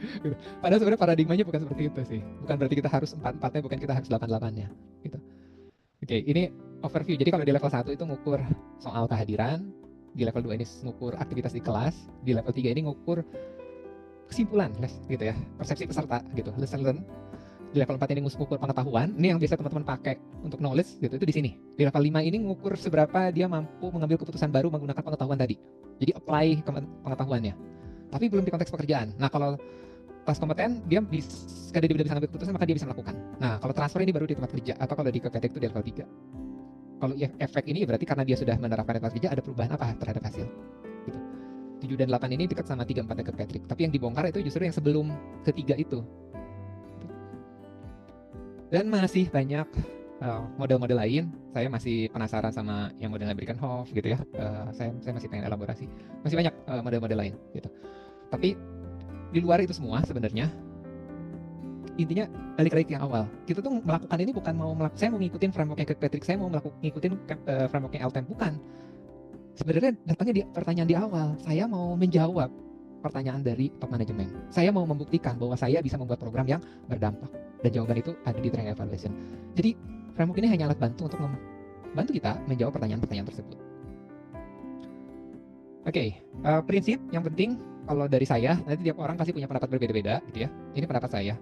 Gitu. Padahal sebenarnya paradigmanya bukan seperti itu sih. Bukan berarti kita harus 4-4-nya, bukan kita harus 8-8-nya gitu. Oke, ini overview. Jadi kalau di level 1 itu ngukur soal kehadiran, di level 2 ini ngukur aktivitas di kelas, di level 3 ini ngukur kesimpulan gitu ya, persepsi peserta gitu, lesson learn. Di level 4 ini ngukur pengetahuan. Ini yang biasa teman-teman pakai untuk knowledge gitu, itu di sini. Di level 5 ini ngukur seberapa dia mampu mengambil keputusan baru menggunakan pengetahuan tadi. Jadi apply pengetahuannya. Tapi belum di konteks pekerjaan. Nah, kalau pas kompeten dia bisa mengambil keputusan, maka dia bisa melakukan. Nah, kalau transfer ini baru di tempat kerja, atau kalau di Kirkpatrick itu di level 3. Kalau efek ini berarti karena dia sudah menerapkan tempat kerja, ada perubahan apa terhadap hasil gitu. 7 dan 8 ini dekat sama 3, 4 Kirkpatrick. Tapi yang dibongkar itu justru yang sebelum ketiga itu. Dan masih banyak model-model lain. Saya masih penasaran sama yang modelnya Birkenhoff gitu ya. Saya masih pengen elaborasi. Masih banyak model-model lain gitu. Tapi di luar itu semua sebenarnya intinya balik lagi ke yang awal. Kita tuh melakukan ini bukan saya mau ngikutin frameworknya Kirkpatrick, saya mau ngikutin frameworknya LTEM, bukan. Sebenarnya datangnya di pertanyaan di awal. Saya mau menjawab pertanyaan dari top manajemen. Saya mau membuktikan bahwa saya bisa membuat program yang berdampak. Dan jawaban itu ada di training evaluation. Jadi framework ini hanya alat bantu untuk membantu kita menjawab pertanyaan-pertanyaan tersebut. Oke, prinsip yang penting kalau dari saya, nanti tiap orang pasti punya pendapat berbeda-beda gitu ya. Ini pendapat saya.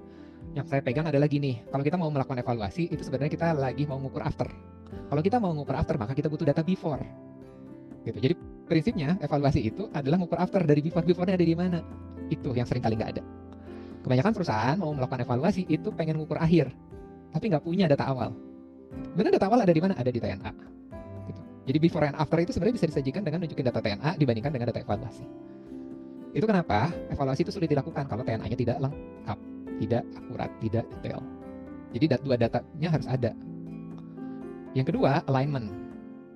Yang saya pegang adalah gini, kalau kita mau melakukan evaluasi, itu sebenarnya kita lagi mau mengukur after. Kalau kita mau mengukur after, maka kita butuh data before. Gitu. Jadi prinsipnya evaluasi itu adalah mengukur after dari before-nya ada di mana. Itu yang sering kali nggak ada. Kebanyakan perusahaan mau melakukan evaluasi itu pengen mengukur akhir, tapi nggak punya data awal. Benar data awal ada di mana? Ada di TNA. Gitu. Jadi before and after itu sebenarnya bisa disajikan dengan nunjukin data TNA dibandingkan dengan data evaluasi. Itu kenapa evaluasi itu sulit dilakukan kalau TNA-nya tidak lengkap, tidak akurat, tidak detail. Jadi dua datanya harus ada. Yang kedua, alignment.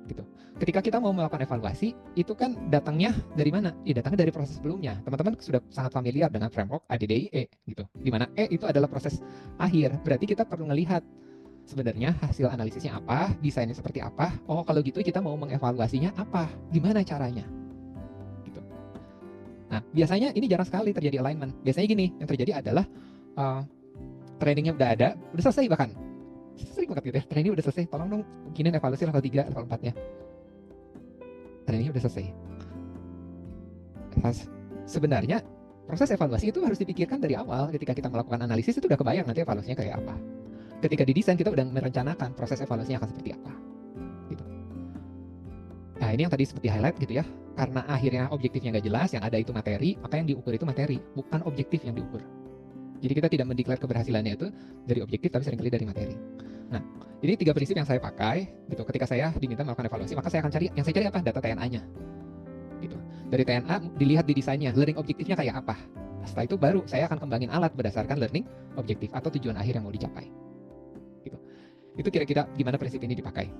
Gitu. Ketika kita mau melakukan evaluasi, itu kan datangnya dari mana? Datangnya dari proses sebelumnya. Teman-teman sudah sangat familiar dengan framework ADDIE gitu. Di mana E itu adalah proses akhir. Berarti kita perlu melihat sebenarnya hasil analisisnya apa, desainnya seperti apa. Oh, kalau gitu kita mau mengevaluasinya apa? Gimana caranya? Gitu. Nah, biasanya ini jarang sekali terjadi alignment. Biasanya gini, yang terjadi adalah trainingnya udah ada, udah selesai bahkan. Sering banget gitu ya, trainingnya udah selesai, tolong dong bikinin evaluasi level 3, level 4-nya. Trainingnya udah selesai. Sebenarnya proses evaluasi itu harus dipikirkan dari awal. Ketika kita melakukan analisis itu udah kebayang nanti evaluasinya kayak apa. Ketika didesain kita udah merencanakan proses evaluasinya akan seperti apa. Gitu. Nah ini yang tadi seperti highlight gitu ya. Karena akhirnya objektifnya nggak jelas, yang ada itu materi, maka yang diukur itu materi, bukan objektif yang diukur. Jadi kita tidak mendeklar keberhasilannya itu dari objektif, tapi seringkali dari materi. Nah, ini 3 prinsip yang saya pakai gitu. Ketika saya diminta melakukan evaluasi, maka saya akan cari, yang saya cari apa? Data TNA-nya. Gitu. Dari TNA dilihat di desainnya, learning objektifnya kayak apa. Setelah itu baru saya akan kembangin alat berdasarkan learning objektif atau tujuan akhir yang mau dicapai. Gitu. Itu kira-kira gimana prinsip ini dipakai.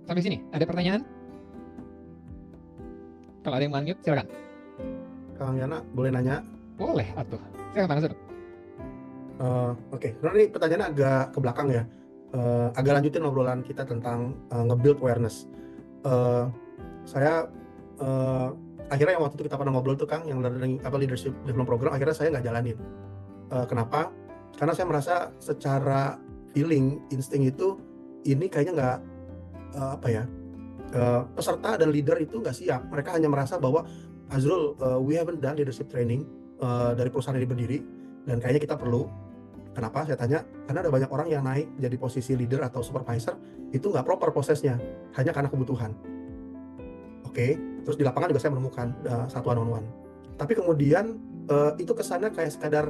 Sampai sini, ada pertanyaan? Kalau ada yang mau unmute, silakan. Kang Yana, boleh nanya? Boleh, atuh. Silakan Pak Nasir. Oke, ini pertanyaannya agak ke belakang ya. Agak lanjutin obrolan kita tentang nge-build awareness. Saya akhirnya yang waktu itu kita pernah ngobrol tuh Kang, yang leadership development program, akhirnya saya nggak jalanin. Kenapa? Karena saya merasa secara feeling, insting itu ini kayaknya nggak peserta dan leader itu nggak siap. Mereka hanya merasa bahwa Azrul, we haven't done leadership training dari perusahaan ini berdiri dan kayaknya kita perlu. Kenapa? Saya tanya, karena ada banyak orang yang naik jadi posisi leader atau supervisor itu nggak proper prosesnya, hanya karena kebutuhan. Oke, terus di lapangan juga saya menemukan satu one-on-one. Tapi kemudian itu kesannya kayak sekadar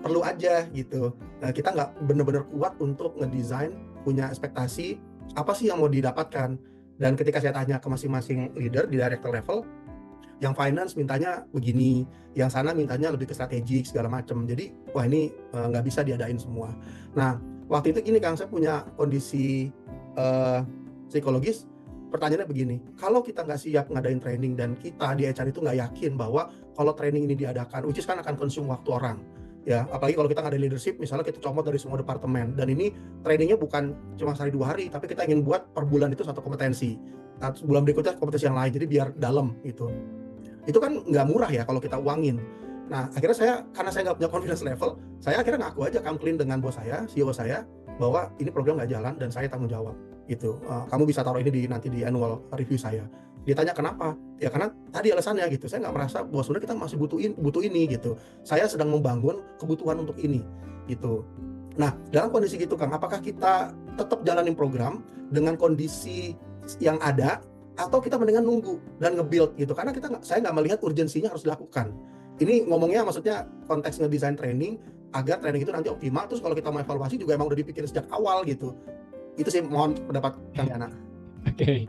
perlu aja gitu. Kita nggak benar-benar kuat untuk ngedesain, punya ekspektasi apa sih yang mau didapatkan. Dan ketika saya tanya ke masing-masing leader di director level, yang finance mintanya begini, yang sana mintanya lebih ke strategik segala macam. Jadi wah ini nggak bisa diadain semua. Nah waktu itu gini Kang, saya punya kondisi psikologis. Pertanyaannya begini, kalau kita nggak siap ngadain training dan kita di HR itu nggak yakin bahwa kalau training ini diadakan, which is kan akan consume waktu orang. Ya, apalagi kalau kita ngadain leadership, misalnya kita comot dari semua departemen, dan ini trainingnya bukan cuma sehari 2 hari, tapi kita ingin buat per bulan itu satu kompetensi. Nah, bulan berikutnya kompetensi yang lain, jadi biar dalam gitu. Itu kan nggak murah ya kalau kita uangin. Nah akhirnya karena saya nggak punya confidence level, saya akhirnya ngaku aja come clean dengan bos saya, CEO saya, bahwa ini program nggak jalan dan saya tanggung jawab gitu. Kamu bisa taruh ini nanti di annual review saya. Dia tanya kenapa? Ya karena tadi alasannya gitu, saya nggak merasa bahwa sebenarnya kita masih butuh ini gitu. Saya sedang membangun kebutuhan untuk ini gitu. Nah dalam kondisi gitu Kang, apakah kita tetap jalanin program dengan kondisi yang ada, atau kita mendingan nunggu dan nge-build gitu, karena saya nggak melihat urgensinya harus dilakukan. Ini ngomongnya maksudnya konteks ngedesain training agar training itu nanti optimal, terus kalau kita mau evaluasi juga emang udah dipikirin sejak awal gitu. Itu sih mohon pendapat Kang Yana. Oke.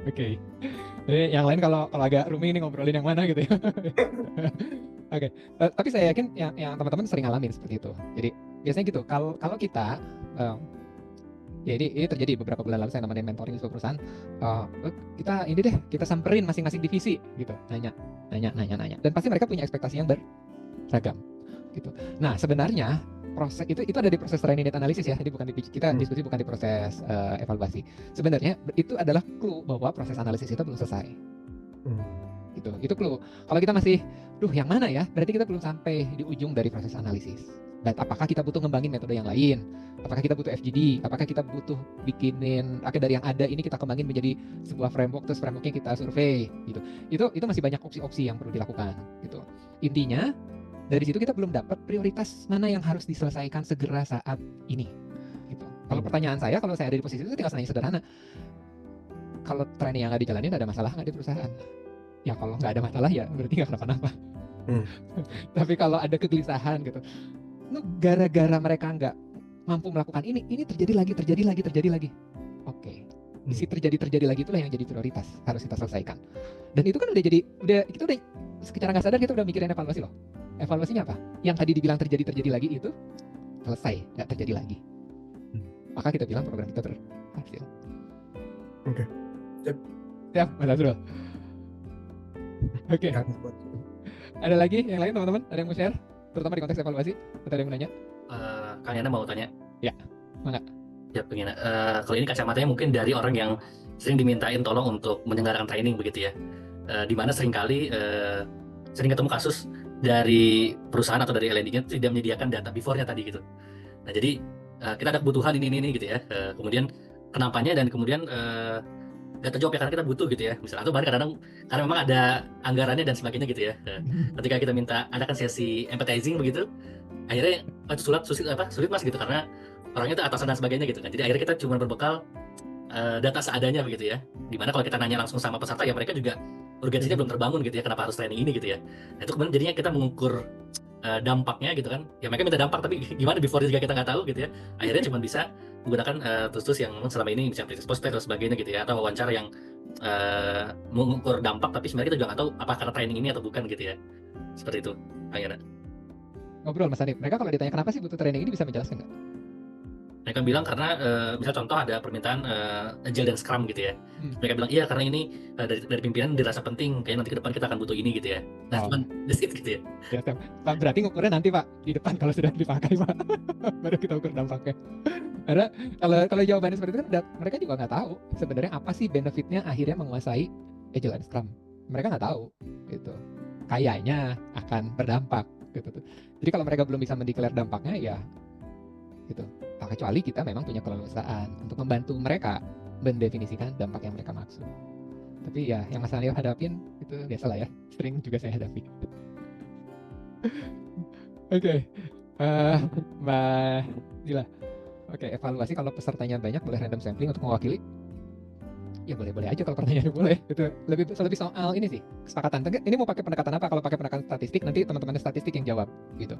Jadi yang lain kalau agak rumit ini ngobrolin yang mana gitu ya. Oke. Tapi saya yakin yang teman-teman sering ngalamin seperti itu. Jadi biasanya gitu, kalau kita ya ini terjadi beberapa bulan lalu, saya nemenin mentoring di sebuah perusahaan. Kita samperin masing-masing divisi gitu, nanya. Dan pasti mereka punya ekspektasi yang beragam gitu. Nah sebenarnya proses itu ada di proses training data analisis ya. Jadi bukan kita diskusi bukan di proses evaluasi. Sebenarnya itu adalah clue bahwa proses analisis itu belum selesai. Gitu. Itu clue. Kalau kita masih, yang mana ya? Berarti kita belum sampai di ujung dari proses analisis. Dan apakah kita butuh ngembangin metode yang lain? Apakah kita butuh FGD? Apakah kita butuh bikinin dari yang ada ini kita kembangin menjadi sebuah framework, terus frameworknya kita survei gitu. Itu masih banyak opsi-opsi yang perlu dilakukan gitu. Intinya dari situ kita belum dapat prioritas mana yang harus diselesaikan segera saat ini gitu. Kalau pertanyaan saya, kalau saya ada di posisi itu tinggal nanya sederhana. Kalau training yang nggak dijalanin ada masalah nggak di perusahaan? Ya kalau nggak ada masalah ya berarti nggak kenapa-napa. Tapi kalau ada kegelisahan gitu, gara-gara mereka nggak mampu melakukan ini terjadi lagi. Oke. Si terjadi lagi itulah yang jadi prioritas, harus kita selesaikan. Dan itu kan kita udah secara nggak sadar kita udah mikirin evaluasi loh. Evaluasinya apa? Yang tadi dibilang terjadi lagi itu selesai, nggak terjadi lagi. Maka kita bilang program kita berhasil. Oke. Siap, Mas Azrul. Oke. Kan, buat- Ada lagi yang lain teman-teman? Ada yang mau share? Terutama di konteks evaluasi? Atau ada yang mau nanya? Kang Yana mau tanya. Ya, mangga. Ya, Kang Yana. Kalau ini kacamatanya mungkin dari orang yang sering dimintain tolong untuk menyelenggarakan training begitu ya. Di mana seringkali sering ketemu kasus dari perusahaan atau dari L&D-nya tidak menyediakan data before-nya tadi gitu. Nah, jadi kita ada kebutuhan ini gitu ya. Kemudian kenapanya dan kemudian nggak terjawab ya karena kita butuh gitu ya. Misalnya atau bahkan kadang-kadang karena memang ada anggarannya dan sebagainya gitu ya. Ketika kita minta adakan sesi empathizing begitu, akhirnya itu sulit mas gitu karena orangnya itu atasan dan sebagainya gitu kan. Jadi akhirnya kita cuma berbekal data seadanya begitu ya. Dimana kalau kita nanya langsung sama peserta ya mereka juga urgensinya belum terbangun gitu ya, kenapa harus training ini gitu ya. Nah itu kemudian jadinya kita mengukur dampaknya gitu kan. Ya mereka minta dampak tapi gimana before juga kita nggak tahu gitu ya. Akhirnya cuma bisa menggunakan tools-tools yang selama ini bisa poster dan sebagainya gitu ya, atau wawancara yang mengukur dampak tapi sebenarnya kita juga nggak tahu apa karena training ini atau bukan gitu ya. Seperti itu, Kang Yana. Ngobrol Mas Hanif. Mereka kalau ditanya kenapa sih butuh training ini bisa menjelaskan nggak? Mereka bilang karena misal contoh ada permintaan Agile dan Scrum gitu ya. Mereka bilang iya karena ini dari pimpinan dirasa penting, kayaknya nanti ke depan kita akan butuh ini gitu ya. Nah, cuman that's it gitu ya. Ya, siap. Pak, berarti ngukurnya nanti Pak di depan kalau sudah dipakai Pak. Baru kita ukur dampaknya. Karena kalau jawabannya seperti itu kan mereka juga nggak tahu sebenarnya apa sih benefitnya akhirnya menguasai Agile and Scrum. Mereka nggak tahu gitu. Kayaknya akan berdampak gitu. Jadi kalau mereka belum bisa mendeklar dampaknya ya gitu. Nah, kecuali kita memang punya keleluasaan untuk membantu mereka mendefinisikan dampak yang mereka maksud. Tapi ya yang Mas Hanif hadapin itu biasalah ya, sering juga saya hadapi. Oke. Mbak Dila. Oke, evaluasi kalau pesertanya banyak boleh random sampling untuk mewakili. Ya boleh-boleh aja kalau pertanyaannya boleh. Itu lebih soal ini sih, kesepakatan. Ini mau pakai pendekatan apa? Kalau pakai pendekatan statistik nanti teman-teman statistik yang jawab gitu.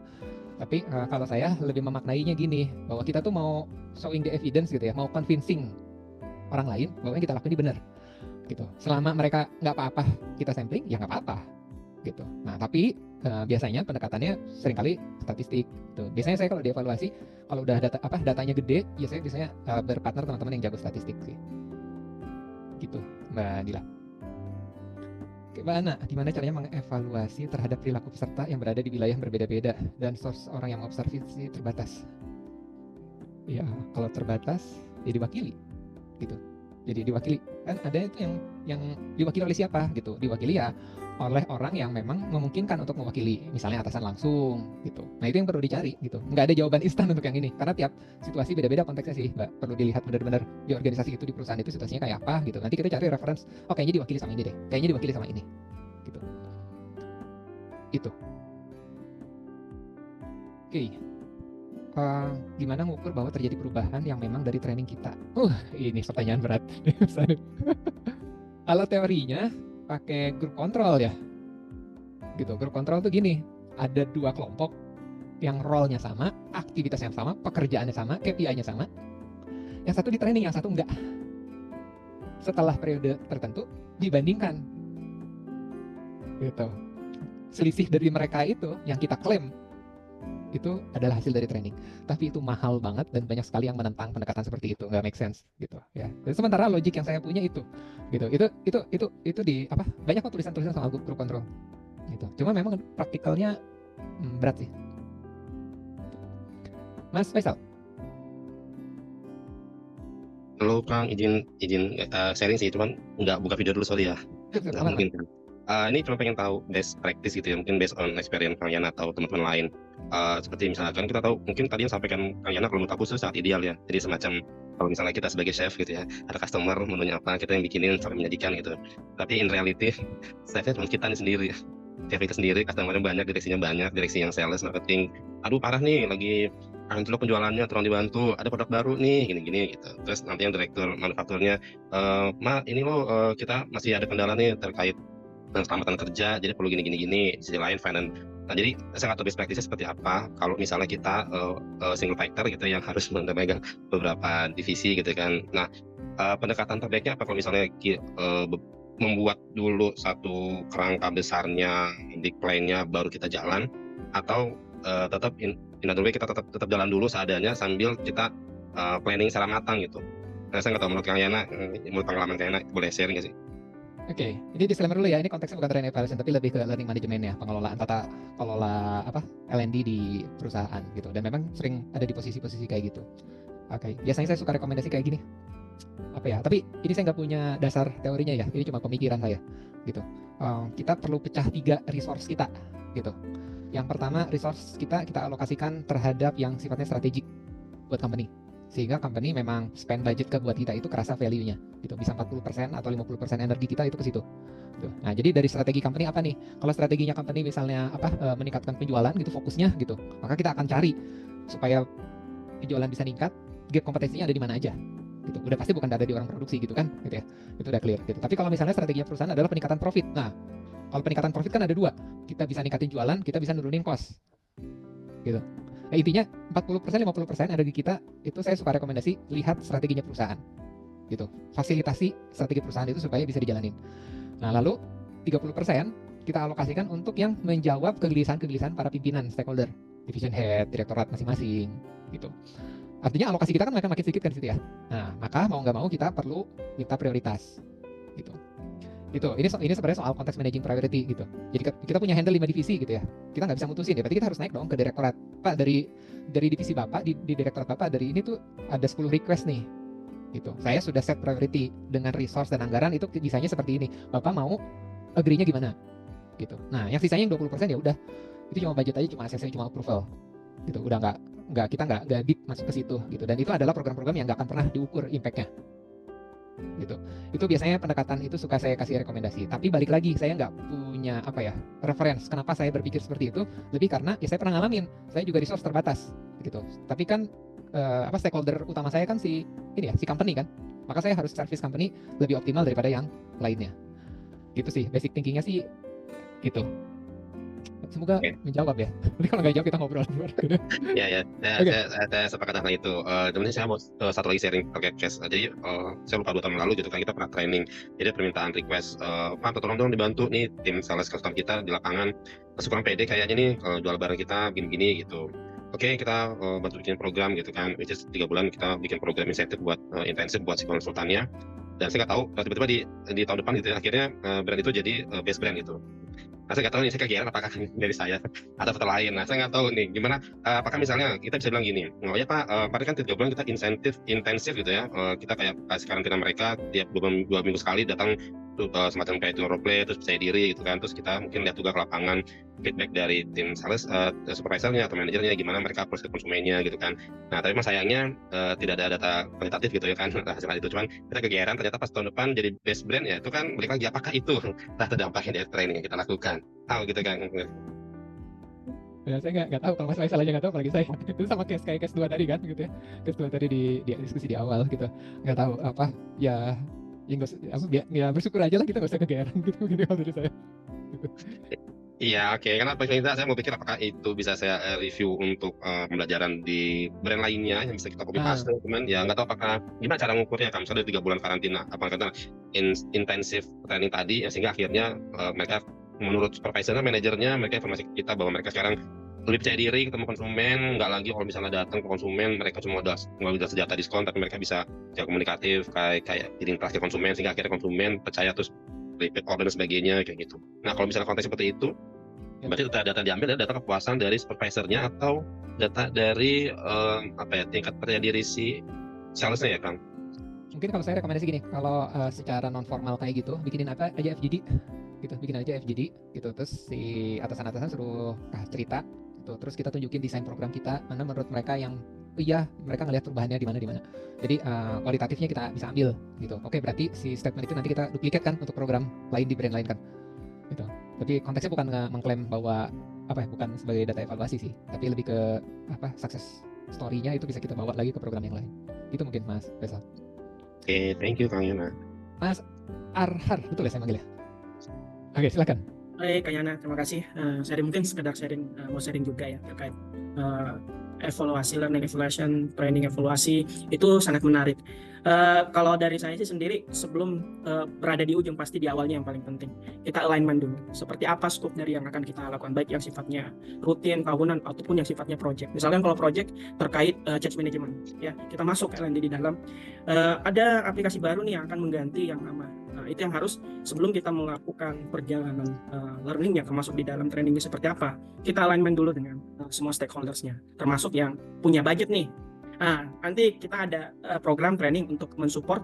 Tapi kalau saya lebih memaknainya gini, bahwa kita tuh mau showing the evidence gitu ya, mau convincing orang lain bahwa yang kita lakukan ini benar gitu. Selama mereka nggak apa-apa kita sampling, ya nggak apa-apa gitu. Nah tapi biasanya pendekatannya seringkali statistik gitu. Biasanya saya kalau dievaluasi, kalau udah datanya gede, ya saya biasanya berpartner teman-teman yang jago statistik sih. Gitu, Mbak Dila. Gimana caranya mengevaluasi terhadap perilaku peserta yang berada di wilayah yang berbeda-beda dan source orang yang mengobservasi terbatas? Ya, kalau terbatas, ya diwakili, gitu. Jadi diwakili, kan ada itu yang diwakili oleh siapa, gitu. Diwakili ya oleh orang yang memang memungkinkan untuk mewakili, misalnya atasan langsung, gitu. Nah itu yang perlu dicari, gitu. Nggak ada jawaban instan untuk yang ini, karena tiap situasi beda-beda konteksnya sih, Mbak. Perlu dilihat benar-benar di organisasi itu, di perusahaan itu situasinya kayak apa, gitu. Nanti kita cari reference, oh kayaknya diwakili sama ini deh, kayaknya diwakili sama ini, gitu. Itu. Oke. Gimana ngukur bahwa terjadi perubahan yang memang dari training kita? Ini pertanyaan berat. Kalau teorinya pakai group control ya, gitu. Group control tuh gini, ada dua kelompok yang role-nya sama, aktivitasnya sama, pekerjaannya sama, KPI-nya sama. Yang satu di training, yang satu enggak. Setelah periode tertentu dibandingkan, gitu. Selisih dari mereka itu yang kita klaim itu adalah hasil dari training, tapi itu mahal banget dan banyak sekali yang menentang pendekatan seperti itu, nggak make sense gitu ya. Dan sementara logik yang saya punya itu gitu, itu di apa, banyak kok tulisan-tulisan soal group control gitu, cuma memang praktikalnya berat sih. Mas Faisal. Halo Kang, izin sharing sih, cuman nggak buka video dulu, sorry ya. Nggak mungkin kan. Ini cuma pengen tahu best practice gitu ya, mungkin based on experience Kang Yana atau teman-teman lain. Seperti misalkan kita tahu, mungkin tadi yang sampaikan Kang Yana kalau menurut aku itu sangat ideal ya. Jadi semacam kalau misalnya kita sebagai chef gitu ya, ada customer menunya apa, kita yang bikinin sampai menyajikan gitu. Tapi in reality, chefnya cuma kita sendiri ya. Chef kita sendiri, customer-nya banyak, direksinya banyak, direksi yang sales, marketing. Aduh parah nih, lagi anjlok penjualannya, tolong dibantu, ada produk baru nih, gini-gini gitu. Terus nanti yang direktur manufakturnya, ini kita masih ada kendala nih terkait keselamatan kerja, jadi perlu gini. Di sisi lain finance Nah, jadi saya nggak tahu best practice seperti apa kalau misalnya kita single fighter gitu yang harus memegang beberapa divisi gitu kan. Nah, pendekatan terbaiknya apa kalau misalnya membuat dulu satu kerangka besarnya, big plan-nya baru kita jalan, atau tetap in other way kita tetap jalan dulu seadanya sambil kita planning secara matang gitu. Nah, saya nggak tahu menurut Kang Yana, menurut pengalaman Kang Yana boleh sharing nggak sih? Oke, ini disclaimer dulu ya, ini konteksnya bukan training evaluation tapi lebih ke learning management ya, pengelolaan tata kelola L&D di perusahaan gitu. Dan memang sering ada di posisi-posisi kayak gitu. Oke, biasanya saya suka rekomendasi kayak gini. Tapi ini saya nggak punya dasar teorinya ya, ini cuma pemikiran saya gitu. Kita perlu pecah 3 resource kita gitu. Yang pertama, resource kita alokasikan terhadap yang sifatnya strategik buat company, sehingga company memang spend budget ke buat kita itu kerasa value-nya gitu, bisa 40% atau 50% energi kita itu ke situ. Nah, jadi dari strategi company apa nih? Kalau strateginya company misalnya meningkatkan penjualan gitu, fokusnya gitu, maka kita akan cari supaya penjualan bisa meningkat, gap kompetensinya ada di mana aja gitu. Udah pasti bukan ada di orang produksi gitu kan, gitu ya. Itu udah clear gitu. Tapi kalau misalnya strateginya perusahaan adalah peningkatan profit. Nah, kalau peningkatan profit kan ada 2. Kita bisa ningkatin jualan, kita bisa nurunin cost. Gitu. Nah, intinya 40% 50% energi kita itu saya suka rekomendasi lihat strateginya perusahaan. Gitu. Fasilitasi strategi perusahaan itu supaya bisa dijalanin. Nah, lalu 30% kita alokasikan untuk yang menjawab kegelisahan-kegelisahan para pimpinan, stakeholder, division head, direktorat masing-masing gitu. Artinya alokasi kita kan makin sedikit kan situ ya. Nah, maka mau nggak mau kita perlu minta prioritas gitu. Ini sebenarnya soal konteks managing priority gitu. Jadi kita punya handle 5 divisi gitu ya. Kita nggak bisa mutusin ya, berarti kita harus naik dong ke direktorat. Pak, dari divisi Bapak di direktorat Bapak dari ini tuh ada 10 request nih. Gitu. Saya sudah set priority dengan resource dan anggaran itu bisanya seperti ini. Bapak mau agree-nya gimana? Gitu. Nah, yang sisanya yang 20% ya udah. Itu cuma budget aja, cuma ACC, cuma approval. Gitu. Udah kita nggak deep masuk ke situ gitu. Dan itu adalah program-program yang nggak akan pernah diukur impact-nya. Gitu. Itu biasanya pendekatan itu suka saya kasih rekomendasi. Tapi balik lagi, saya nggak punya reference. Kenapa saya berpikir seperti itu? Lebih karena ya saya pernah ngalamin. Saya juga resource terbatas gitu. Tapi kan stakeholder utama saya kan si company kan. Maka saya harus service company lebih optimal daripada yang lainnya. Gitu sih, basic thinkingnya sih gitu. Semoga menjawab ya. Tapi kalau nggak jawab kita ngobrol di luar. Ya, saya sepakat dengan itu. Kemudian saya mau satu lagi sharing terkait case. Jadi saya lupa 2 tahun lalu gitu kan kita pernah training. Jadi permintaan request, Pak tolong dong dibantu nih tim sales customer kita di lapangan masih kurang pede kayaknya nih jual barang kita gini-gini gitu. Oke, kita bantu bikin program gitu kan, which is 3 bulan kita bikin program insentif buat intensif buat si konsultannya. Dan saya nggak tahu tiba-tiba di tahun depan gitu akhirnya brand itu jadi best brand gitu. Nah, saya nggak tahu nih, saya kegiatan apakah dari saya atau faktor lain. Nah, saya nggak tahu nih gimana, apakah misalnya kita bisa bilang gini, oh ya Pak, kan 3 bulan kita intensif gitu ya, kita kayak kasih karantina mereka tiap 2 minggu sekali datang semacam kayak itu role play, terus percaya diri gitu kan, terus kita mungkin lihat juga ke lapangan feedback dari tim sales, supervisornya atau manajernya gimana mereka approach ke konsumennya gitu kan. Nah, tapi memang sayangnya tidak ada data kualitatif gitu ya kan hasil itu, cuman kita kegiatan ternyata pas tahun depan jadi best brand ya, itu kan balik lagi apakah itu dampaknya dari training yang kita lakukan tahu gitu kan. Ya, saya nggak tahu, kalau Mas Faisal aja nggak tahu apalagi saya. Itu sama kayak case 2 tadi kan gitu ya. Case 2 tadi di diskusi di awal gitu. Nggak tahu ya bersyukur aja lah, kita nggak usah kegeeran gitu kalau dari saya. Gitu. Iya, oke. Karena paling saya mau pikir apakah itu bisa saya review untuk pembelajaran di brand lainnya yang bisa kita copy paste, cuman ya nggak tahu apakah gimana cara ngukurnya kan, misalnya 3 bulan karantina, apa kata intensif training tadi, ya, sehingga akhirnya mereka menurut supervisornya, manajernya, mereka informasi ke kita bahwa mereka sekarang lebih percaya diri ketemu konsumen, nggak lagi kalau misalnya datang ke konsumen mereka cuma udah senjata diskon, tapi mereka bisa komunikatif kayak jadi interaksi konsumen, sehingga akhirnya konsumen percaya terus repeat order dan sebagainya kayak gitu. Nah, kalau misalnya konteks seperti itu, berarti data diambil dari data kepuasan dari supervisornya atau data dari tingkat percaya diri si salesnya ya Kang? Mungkin kalau saya rekomendasi gini, kalau secara non formal kayak gitu, bikinin apa aja FGD gitu, bikin aja FGD gitu, terus si atasan-atasan suruh cerita gitu, terus kita tunjukin desain program kita, mana menurut mereka yang mereka ngelihat perubahannya di mana. Jadi kualitatifnya kita bisa ambil gitu. Oke, berarti si statement itu nanti kita duplikat kan untuk program lain di brand lain kan gitu. Tapi konteksnya bukan mengklaim bahwa bukan sebagai data evaluasi sih, tapi lebih ke success story-nya itu bisa kita bawa lagi ke program yang lain. Itu mungkin Mas Faisal. Oke, thank you Kang Yana. Mas Arhar, betul ya saya manggil ya? Oke, silakan. Baik, Kak Yana, terima kasih. Sharing mungkin sekedar sharing, mau sharing juga ya terkait evaluasi, learning evaluation, training evaluasi itu sangat menarik. Kalau dari saya sih sendiri sebelum berada di ujung pasti di awalnya yang paling penting kita alignment dulu. Seperti apa scope dari yang akan kita lakukan baik yang sifatnya rutin, tahunan ataupun yang sifatnya project. Misalkan kalau project terkait change management, ya kita masuk L&D di dalam. Ada aplikasi baru nih yang akan mengganti yang lama. Nah, itu yang harus sebelum kita melakukan perjalanan learning yang masuk di dalam trainingnya seperti apa, kita alignment dulu dengan semua stakeholders-nya, termasuk yang punya budget nih. Nah, nanti kita ada program training untuk mensupport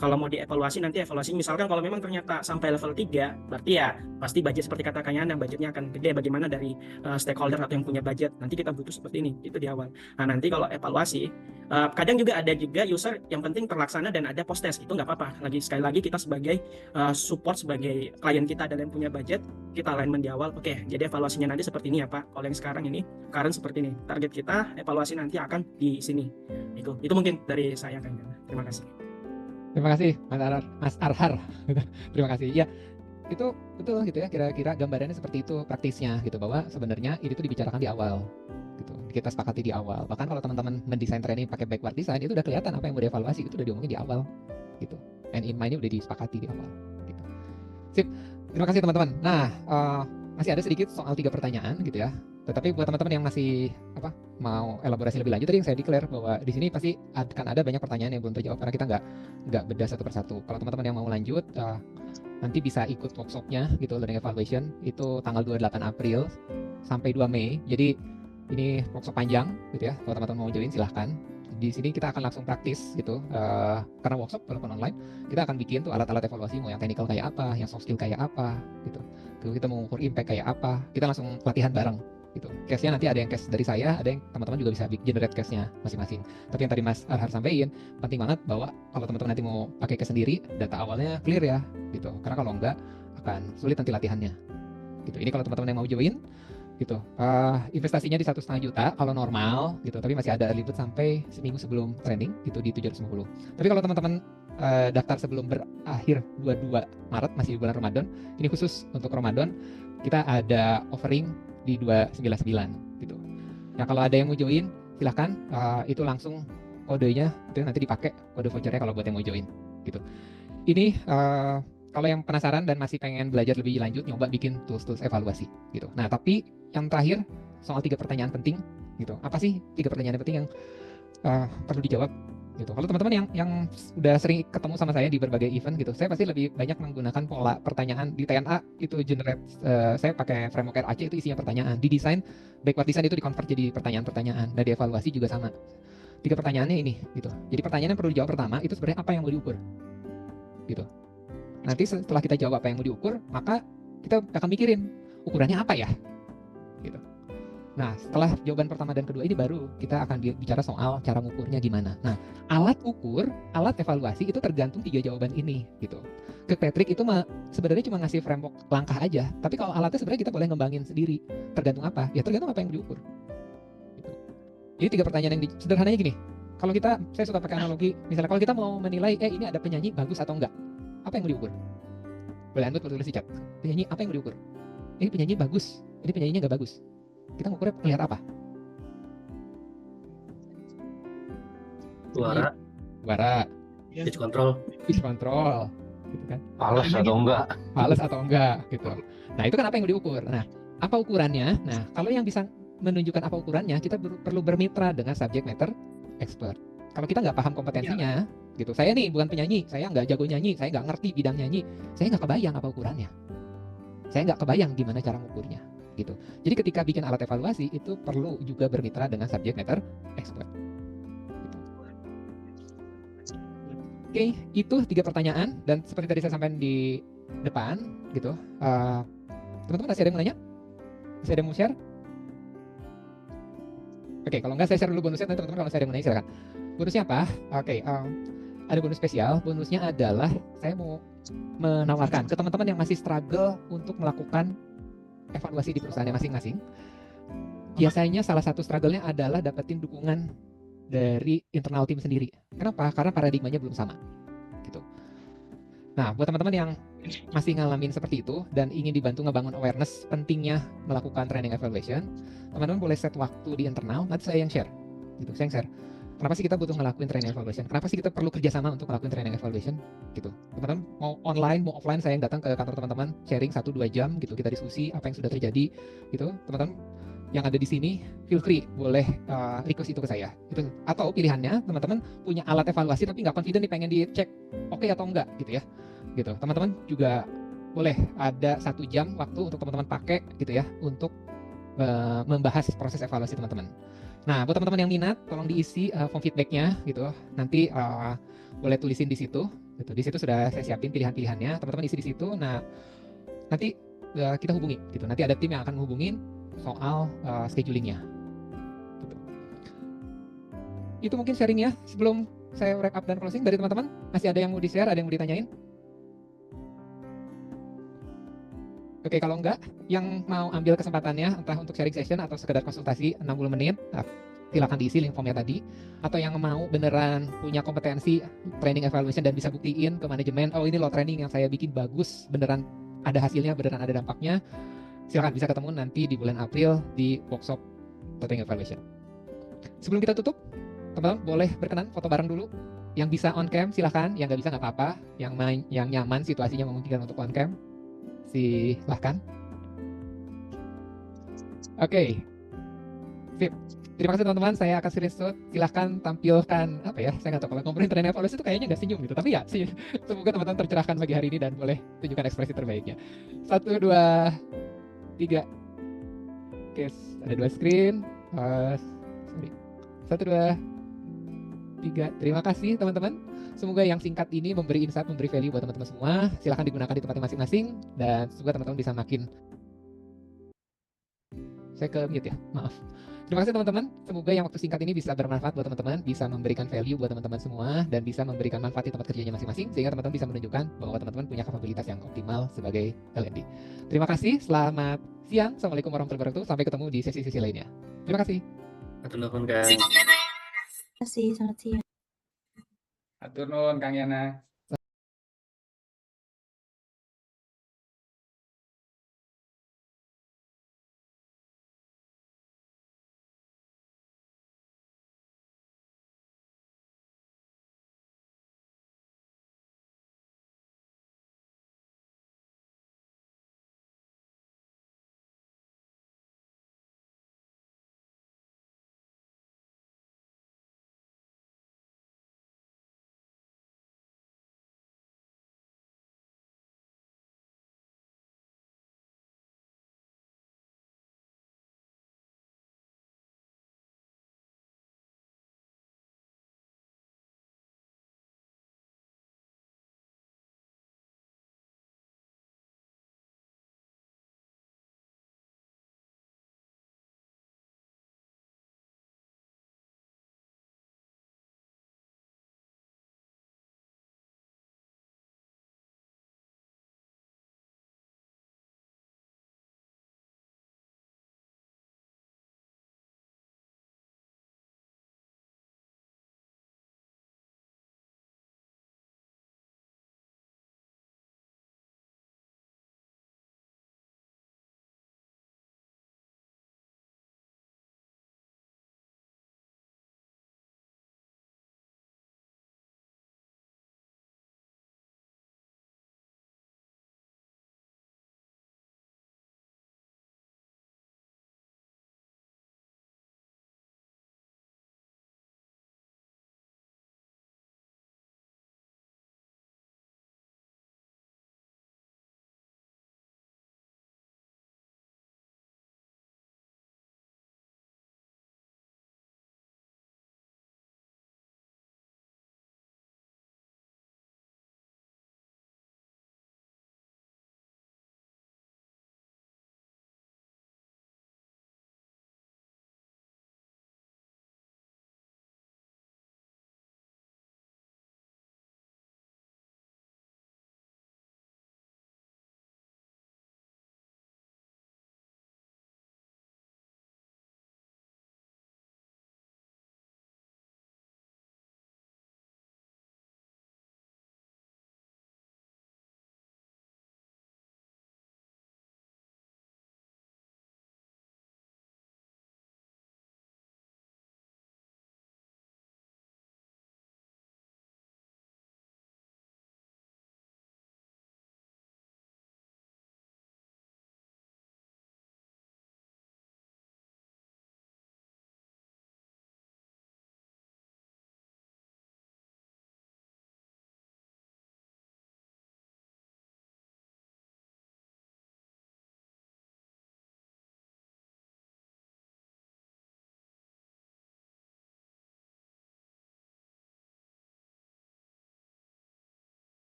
kalau mau dievaluasi nanti evaluasi misalkan kalau memang ternyata sampai level 3 berarti ya pasti budget seperti kata Kak Yana budgetnya akan gede bagaimana dari stakeholder atau yang punya budget nanti kita butuh seperti ini itu di awal. Nah nanti kalau evaluasi kadang juga ada juga user yang penting terlaksana dan ada post test itu nggak apa-apa lagi sekali lagi kita sebagai support sebagai klien kita adalah yang punya budget kita alignment di awal oke jadi evaluasinya nanti seperti ini ya Pak kalau yang sekarang ini current seperti ini target kita evaluasi nanti akan di sini itu mungkin dari saya Kak Yana terima kasih. Terima kasih Mas Arhar. Terima kasih. Ya, itu betul gitu ya. Kira-kira gambarannya seperti itu praktisnya gitu bahwa sebenarnya itu dibicarakan di awal gitu. Kita sepakati di awal. Bahkan kalau teman-teman mendesain training pakai backward design itu udah kelihatan apa yang mau dievaluasi itu udah diomongin di awal gitu. And in mind-nya udah disepakati di awal gitu. Sip. Terima kasih teman-teman. Nah, masih ada sedikit soal 3 pertanyaan gitu ya. Tetapi buat teman-teman yang masih mau elaborasi lebih lanjut tadi yang saya declare bahwa di sini pasti akan ada banyak pertanyaan yang belum terjawab karena kita nggak bedah satu persatu. Kalau teman-teman yang mau lanjut nanti bisa ikut workshopnya gitu learning evaluation itu tanggal 28 April sampai 2 Mei. Jadi ini workshop panjang gitu ya. Kalau teman-teman mau join silahkan. Di sini kita akan langsung praktis gitu karena workshop walaupun online kita akan bikin tuh alat-alat evaluasi mau yang technical kayak apa, yang soft skill kayak apa gitu. Kita mengukur impact kayak apa. Kita langsung latihan bareng gitu. Case-nya nanti ada yang case dari saya, ada yang teman-teman juga bisa generate case-nya masing-masing. Tapi yang tadi Mas Arhar sampaikan, penting banget bahwa kalau teman-teman nanti mau pakai case sendiri, data awalnya clear ya, gitu. Karena kalau enggak akan sulit nanti latihannya. Gitu. Ini kalau teman-teman yang mau join, gitu. Investasinya di 1,5 juta kalau normal, gitu. Tapi masih ada limit sampai seminggu sebelum training, gitu di 750. Tapi kalau teman-teman daftar sebelum berakhir 22 Maret masih di bulan Ramadan, ini khusus untuk Ramadan kita ada offering di 299 gitu. Nah kalau ada yang mau join silahkan itu langsung kodenya itu nanti dipakai kode vouchernya kalau buat yang mau join gitu. Ini kalau yang penasaran dan masih pengen belajar lebih lanjut nyoba bikin tools evaluasi gitu. Nah tapi yang terakhir soal 3 pertanyaan penting gitu. Apa sih 3 pertanyaan penting yang perlu dijawab gitu. Kalau teman-teman yang udah sering ketemu sama saya di berbagai event gitu, saya pasti lebih banyak menggunakan pola pertanyaan di TNA itu generate saya pakai framework RAC itu isinya pertanyaan. Di desain backward design itu di-convert jadi pertanyaan-pertanyaan dan di evaluasi juga sama. 3 pertanyaannya ini gitu. Jadi pertanyaan yang perlu dijawab pertama itu sebenarnya apa yang mau diukur. Gitu. Nanti setelah kita jawab apa yang mau diukur, maka kita akan mikirin ukurannya apa ya. Gitu. Nah, setelah jawaban pertama dan kedua ini baru kita akan bicara soal cara mengukurnya gimana. Nah, alat ukur, alat evaluasi itu tergantung 3 jawaban ini gitu. Ke Patrick itu sebenarnya cuma ngasih framework langkah aja, tapi kalau alatnya sebenarnya kita boleh ngembangin sendiri. Tergantung apa? Ya tergantung apa yang diukur. Gitu. Jadi 3 pertanyaan yang sederhananya gini. Kalau saya suka pakai analogi, misalnya kalau kita mau menilai, ini ada penyanyi bagus atau enggak, apa yang mau diukur? Boleh Anda tulis di chat. Penyanyi apa yang mau diukur? Ini penyanyi bagus, ini penyanyinya nggak bagus. Kita ngukurnya lihat apa? Suara. Pitch control. Gitu kan? Fales atau enggak gitu. Nah itu kan apa yang mau diukur. Nah apa ukurannya? Nah kalau yang bisa menunjukkan apa ukurannya, kita perlu bermitra dengan subject matter expert. Kalau kita nggak paham kompetensinya, gitu. Saya nih bukan penyanyi, saya nggak jago nyanyi, saya nggak ngerti bidang nyanyi, saya nggak kebayang apa ukurannya. Saya nggak kebayang gimana cara mengukurnya. Gitu. Jadi ketika bikin alat evaluasi itu perlu juga bermitra dengan subject matter expert. Gitu. Oke, itu 3 pertanyaan dan seperti tadi saya sampaikan di depan, gitu. Teman-teman masih ada yang mau nanya? Masih ada yang mau share? Oke, kalau nggak saya share dulu bonusnya, teman-teman kalau saya ada yang mau nanya silakan. Bonusnya apa? Oke, ada bonus spesial. Bonusnya adalah saya mau menawarkan ke teman-teman yang masih struggle untuk melakukan evaluasi di perusahaannya masing-masing. Biasanya salah satu struggle-nya adalah dapetin dukungan dari internal tim sendiri. Kenapa? Karena paradigmanya belum sama. Gitu. Nah, buat teman-teman yang masih ngalamin seperti itu dan ingin dibantu ngebangun awareness pentingnya melakukan training evaluation, teman-teman boleh set waktu di internal, nanti saya yang share. Gitu, saya yang share. Kenapa sih kita butuh ngelakuin training evaluation? Kenapa sih kita perlu kerjasama untuk ngelakuin training evaluation? Gitu. Teman-teman mau online, mau offline, saya yang datang ke kantor teman-teman, sharing 1-2 jam gitu, kita diskusi apa yang sudah terjadi gitu. Teman-teman yang ada di sini, feel free boleh request itu ke saya. Gitu. Atau pilihannya, teman-teman punya alat evaluasi tapi nggak confident nih pengen dicek oke atau enggak gitu ya. Gitu. Teman-teman juga boleh ada 1 jam waktu untuk teman-teman pakai gitu ya untuk membahas proses evaluasi teman-teman. Nah, buat teman-teman yang minat, tolong diisi form feedback-nya gitu. Nanti boleh tulisin di situ. Gitu. Di situ sudah saya siapin pilihan-pilihannya. Teman-teman isi di situ. Nah, nanti kita hubungi. Gitu. Nanti ada tim yang akan menghubungin soal scheduling-nya. Gitu. Itu mungkin sharing-nya. Sebelum saya wrap up dan closing dari teman-teman, masih ada yang mau di-share, ada yang mau ditanyain? Oke, kalau enggak, yang mau ambil kesempatannya entah untuk sharing session atau sekedar konsultasi 60 menit, silakan diisi link formnya tadi. Atau yang mau beneran punya kompetensi training evaluation dan bisa buktiin ke manajemen, oh ini loh training yang saya bikin bagus, beneran ada hasilnya, beneran ada dampaknya, silakan bisa ketemu nanti di bulan April di workshop training evaluation. Sebelum kita tutup, teman-teman boleh berkenan foto bareng dulu. Yang bisa on cam silakan, yang nggak bisa nggak apa-apa. Yang nyaman situasinya memungkinkan untuk on cam, silahkan. Oke. Sip. Terima kasih teman-teman, saya akan screenshot. Silahkan tampilkan apa ya? Saya nggak tahu kalau ngomongin training evaluasi itu kayaknya nggak senyum gitu. Tapi ya sih, semoga teman-teman tercerahkan pagi hari ini dan boleh tunjukkan ekspresi terbaiknya. 1, 2, 3. Oke, ada 2 screen. Sorry. 1, 2, 3. Terima kasih teman-teman. Semoga yang singkat ini memberi insight, memberi value buat teman-teman semua. Silahkan digunakan di tempatnya masing-masing dan semoga teman-teman bisa makin. Saya ke mute ya, maaf. Terima kasih teman-teman. Semoga yang waktu singkat ini bisa bermanfaat buat teman-teman, bisa memberikan value buat teman-teman semua dan bisa memberikan manfaat di tempat kerjanya masing-masing sehingga teman-teman bisa menunjukkan bahwa teman-teman punya kapabilitas yang optimal sebagai L&D. Terima kasih. Selamat siang. Assalamualaikum warahmatullahi wabarakatuh. Sampai ketemu di sesi-sesi lainnya. Terima kasih. Atur nuhun, Kang. Terima kasih, selamat siang. Atur nuhun Kang Yana.